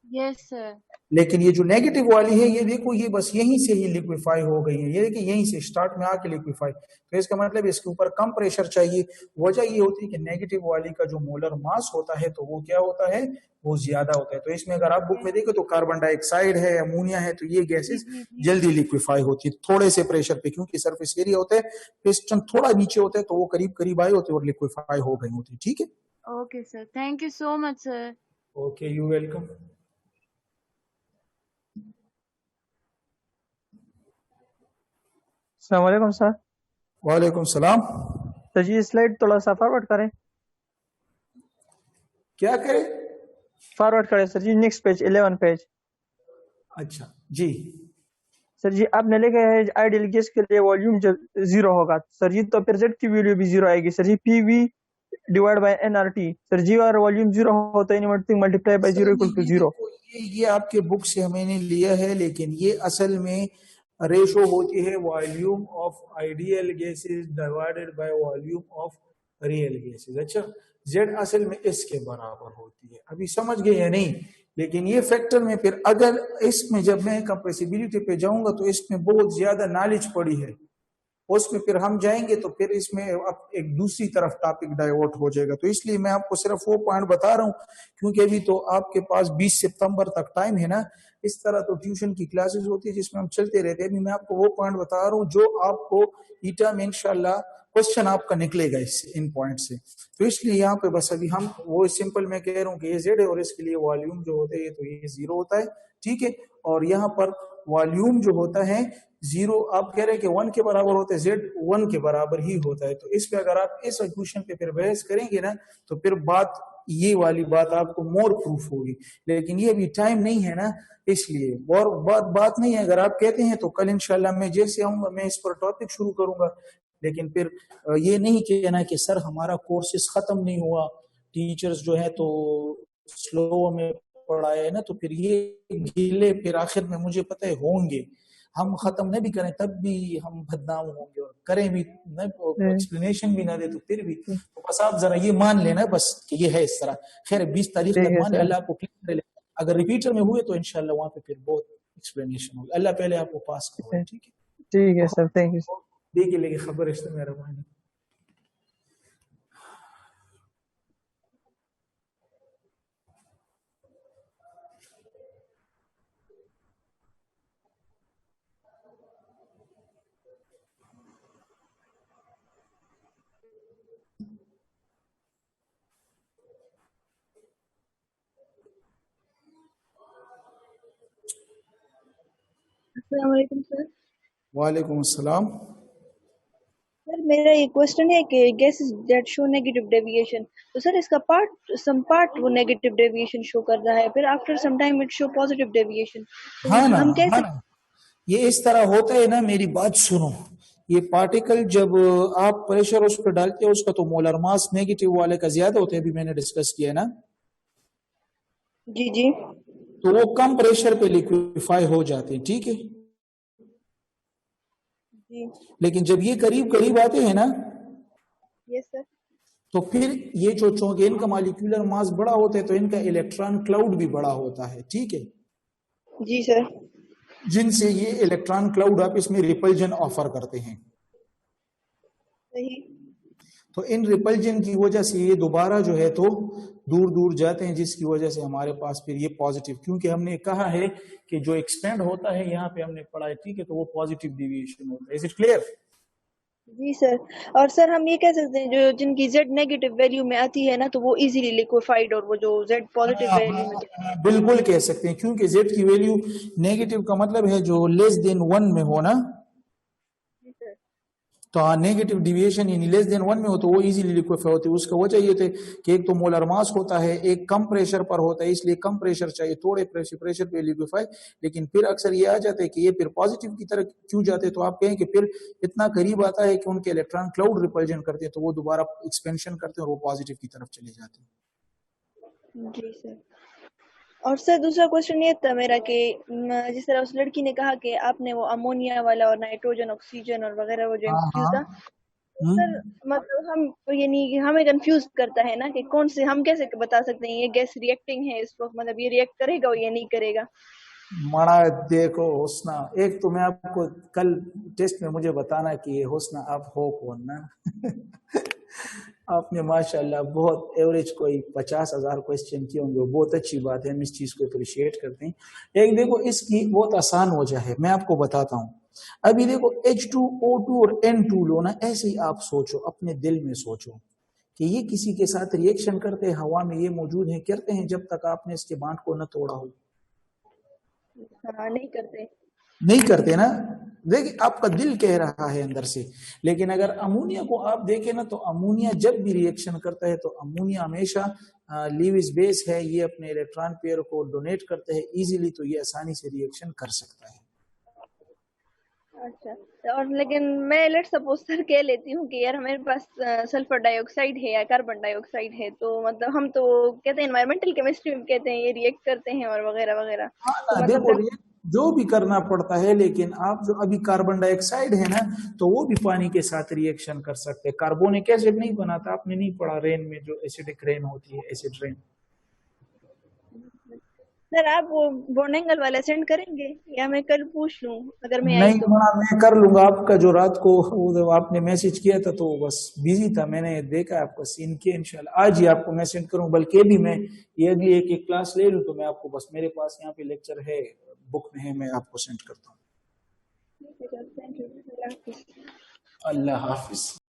Yes sir. लेकिन ये जो नेगेटिव वाली है, ये देखो, ये बस यहीं से ही लिक्विफाई हो गई है। ये देखिए यहीं से स्टार्ट में आके लिक्विफाई, तो इसका मतलब इसके ऊपर कम प्रेशर चाहिए। वजह ये होती है कि नेगेटिव वाली का जो मोलर मास होता है तो वो क्या होता है, वो ज्यादा होता है। तो इसमें अगर आप बुक में देखो तो कार्बन डाइऑक्साइड है, अमोनिया है, तो ये गैसेस जल्दी लिक्विफाई होती है थोड़े से प्रेशर पे, क्योंकि सरफेस एरिया होता है, पिस्टन थोड़ा नीचे होता है, तो वो करीब करीब आए होते हैं और लिक्विफाई हो गई होती है, ठीक है। Okay sir, thank you so much sir. Okay, you welcome. अस्सलाम वालेकुम सर। वालेकुम सलाम। सर जी स्लाइड थोड़ा सा फॉरवर्ड करें। क्या करें? फॉरवर्ड करें सर जी, नेक्स्ट पेज 11 पेज। अच्छा जी, सर जी आपने लिखा है आइडियल गैस के लिए वॉल्यूम जब 0 होगा सर जी, तो फिर Z की वैल्यू भी 0 आएगी सर जी, PV divide by NRT sir जी, और वॉल्यूम 0 होता है inverting multiply by 0 equal to 0। ये आपके बुक से मैंने लिया है, लेकिन ये असल में रेशो होती है volume of ideal gases divided by volume of real gases. अच्छा, Z असल में इसके बराबर होती है, अभी समझ गए या नहीं? लेकिन ये फैक्टर में फिर अगर इसमें जब मैं कंप्रेसिबिलिटी पे जाऊंगा तो इसमें बहुत ज्यादा नॉलेज पड़ी है, उसमें फिर हम जाएंगे तो फिर इसमें अब एक दूसरी तरफ टॉपिक डाइवर्ट हो जाएगा। तो इसलिए मैं आपको सिर्फ वो पॉइंट बता रहा हूँ, क्योंकि अभी तो आपके पास 20 सितंबर तक टाइम है ना। इस तरह तो ट्यूशन की क्लासेस होती है जिसमें हम चलते रहते हैं। अभी मैं आपको वो पॉइंट बता रहा हूँ जो आपको ईटा में इंशाल्लाह क्वेश्चन आपका निकलेगा इससे, इन पॉइंट से। तो इसलिए यहाँ पे बस अभी हम वो सिंपल मैं कह रहा हूँ कि ये Z है और इसके लिए वॉल्यूम जो होता है तो ये 0 होता है, ठीक है। और यहाँ पर वॉल्यूम जो होता है 0, आप कह रहे हैं कि 1 के बराबर होता है, Z 1 के बराबर ही होता है। तो इस पे अगर आप इस इक्वेशन पे फिर बहस करेंगे ना तो फिर बात ये वाली बात आपको मोर प्रूफ होगी, लेकिन ये अभी टाइम नहीं है ना, इसलिए। और बात नहीं है, अगर आप कहते हैं तो कल इंशाल्लाह मैं जैसे आऊंगा मैं इस पर टॉपिक शुरू करूंगा। लेकिन फिर ये नहीं कहना कि सर हमारा कोर्सेस खत्म नहीं हुआ, टीचर्स जो है तो स्लो में पढ़ाए ना, तो फिर ये गिले फिर आखिर में मुझे पता है होंगे। हम खत्म नहीं भी करें तब भी हम बदनाम होंगे, और करें भी नहीं, एक्सप्लेनेशन भी ना दे तो फिर भी। तो बस आप जरा ये मान लेना बस कि ये है इस तरह। खैर 20 तारीख तक मान, अल्लाह आपको क्लियर करे। अगर रिपीटर में हुए तो इंशाल्लाह वहां पे फिर बहुत एक्सप्लेनेशन होगी। अल्लाह पहले आपको पास करो, ठीक है? ठीक है सर, थैंक यू। देखिए लेकिन खबर है मेहरबानी। अस्सलाम वालेकुम सर। वालेकुम अस्सलाम। सर मेरा ये क्वेश्चन है कि gases that show negative deviation, तो सर इसका सम पार्ट वो नेगेटिव डेविएशन शो कर रहा है, फिर after some time it show positive deviation. तो हाँ ना, हम कैसे हाँ ना, ये इस तरह होता है ना। मेरी बात सुनो, ये पार्टिकल जब आप प्रेशर उस पर डालते हो उसका तो मोलर मास नेगेटिव वाले का ज्यादा होता है, अभी मैंने डिस्कस किया है ना। जी जी तो वो कम प्रेशर पे लिक्विफाई हो जाते हैं, ठीक है। जी लेकिन जब ये करीब करीब आते हैं ना, यस सर, तो फिर ये जो चूंकि इनका मॉलिक्यूलर मास बड़ा होता है तो इनका इलेक्ट्रॉन क्लाउड भी बड़ा होता है, ठीक है। जी सर, जिनसे ये इलेक्ट्रॉन क्लाउड आप इसमें रिपल्जन ऑफर करते हैं। सही। तो इन रिपल्जन की वजह से ये दोबारा जो है तो दूर दूर जाते हैं, जिसकी वजह से हमारे पास फिर ये पॉजिटिव, क्योंकि हमने कहा है कि जो एक्सपेंड होता है यहाँ पे हमने पढ़ा है, ठीक है, तो वो पॉजिटिव डिविएशन होता है। Is it clear? जी सर। और सर हम ये कह सकते हैं जो जिनकी Z नेगेटिव वैल्यू में आती है ना तो वो इजीली लिक्विफाइड, और वो जो Z पॉजिटिव वैल्यू में बिल्कुल कह सकते हैं, क्योंकि Z की वैल्यू नेगेटिव का मतलब है जो लेस देन 1 में हो ना। तो नेगेटिव डिविएशन यानी लेस देन 1 में हो तो वो इजीली लिक्विफाई होती है। उसका वजह ये थे कि एक तो मोलर मास होता है, एक कम प्रेशर पर होता है, इसलिए कम प्रेशर चाहिए, थोड़े प्रेशर पे लिक्विफाई। लेकिन फिर अक्सर ये आ जाता है कि ये फिर पॉजिटिव की तरफ क्यों जाते हैं, तो आप कहें कि फिर इतना करीब आता है कि उनके इलेक्ट्रॉन क्लाउड रिपल्जन करते हैं, तो वो दोबारा एक्सपेंशन करते हैं और वो पॉजिटिव की तरफ चले जाते हैं। जी सर। और सर दूसरा क्वेश्चन ये था मेरा कि जिस तरह उस लड़की ने कहा कि आपने वो अमोनिया वाला और नाइट्रोजन ऑक्सीजन और वगैरह वो जो एमसीक्यू था, सर मतलब हम यानी हमें कंफ्यूज करता है ना कि कौन से, हम कैसे बता सकते हैं ये गैस रिएक्टिंग है इस वक्त, मतलब ये रिएक्ट करेगा और ये नहीं करेगा। माना देखो हुस्ना, एक तो मैं आपको कल टेस्ट में मुझे बताना कि ये हुस्ना आप हो कौन ना। आपने माशाल्लाह बहुत एवरेज कोई 50,000 क्वेश्चन किए होंगे, बहुत अच्छी बात है, हम इस चीज को अप्रिशिएट करते हैं। एक देखो इसकी बहुत आसान वजह है, मैं आपको बताता हूँ। अभी देखो H2O2 और N2 लो ना, ऐसे ही आप सोचो, अपने दिल में सोचो कि ये किसी के साथ रिएक्शन करते हैं, हवा में ये मौजूद है, करते हैं जब तक आपने इसके बांध को न तोड़ा हो। हाँ नहीं करते, नहीं करते ना। देखिए आपका दिल कह रहा है अंदर से। लेकिन अगर अमोनिया को आप देखें ना, तो अमोनिया जब भी रिएक्शन करता है तो अमोनिया हमेशा लीविस बेस है, ये अपने इलेक्ट्रॉन पेयर को डोनेट करते हैं इजीली, तो ये आसानी से रिएक्शन कर सकता है। अच्छा, और लेकिन मैं लेट्स सपोज सर कह लेती हूँ कि यार हमारे पास सल्फर डाइऑक्साइड है या कार्बन डाइऑक्साइड है, तो मतलब हम तो कहते हैं एनवायरमेंटल केमिस्ट्री में कहते हैं ये रिएक्ट करते हैं और वगैरह वगैरह, तो मतलब देखो जो भी करना पड़ता है, लेकिन आप जो अभी कार्बन डाइऑक्साइड है ना, तो वो भी पानी के साथ रिएक्शन कर सकते हैं। कार्बोनिक एसिड नहीं बनाता, आपने नहीं पढ़ा रेन में जो एसिडिक रेन होती है, एसिड रेन। सर आप वो बोर्नेंगल वाला सेंड करेंगे या मैं कल पूछ लूं अगर मैं आई नहीं तो? मैं कर लूंगा। आपका जो रात को वो आपने मैसेज किया था तो बस बिजी था, मैंने देखा आपका सीन किया। इंशाल्लाह आज ही आपको मैं सेंड करूं, बल्कि भी मैं ये भी एक क्लास ले लूं तो मैं आपको बस मेरे पास यहाँ पे लेक्चर है, बुक में है, मैं आपको सेंड करता हूँ। Thank you, Allah Hafiz.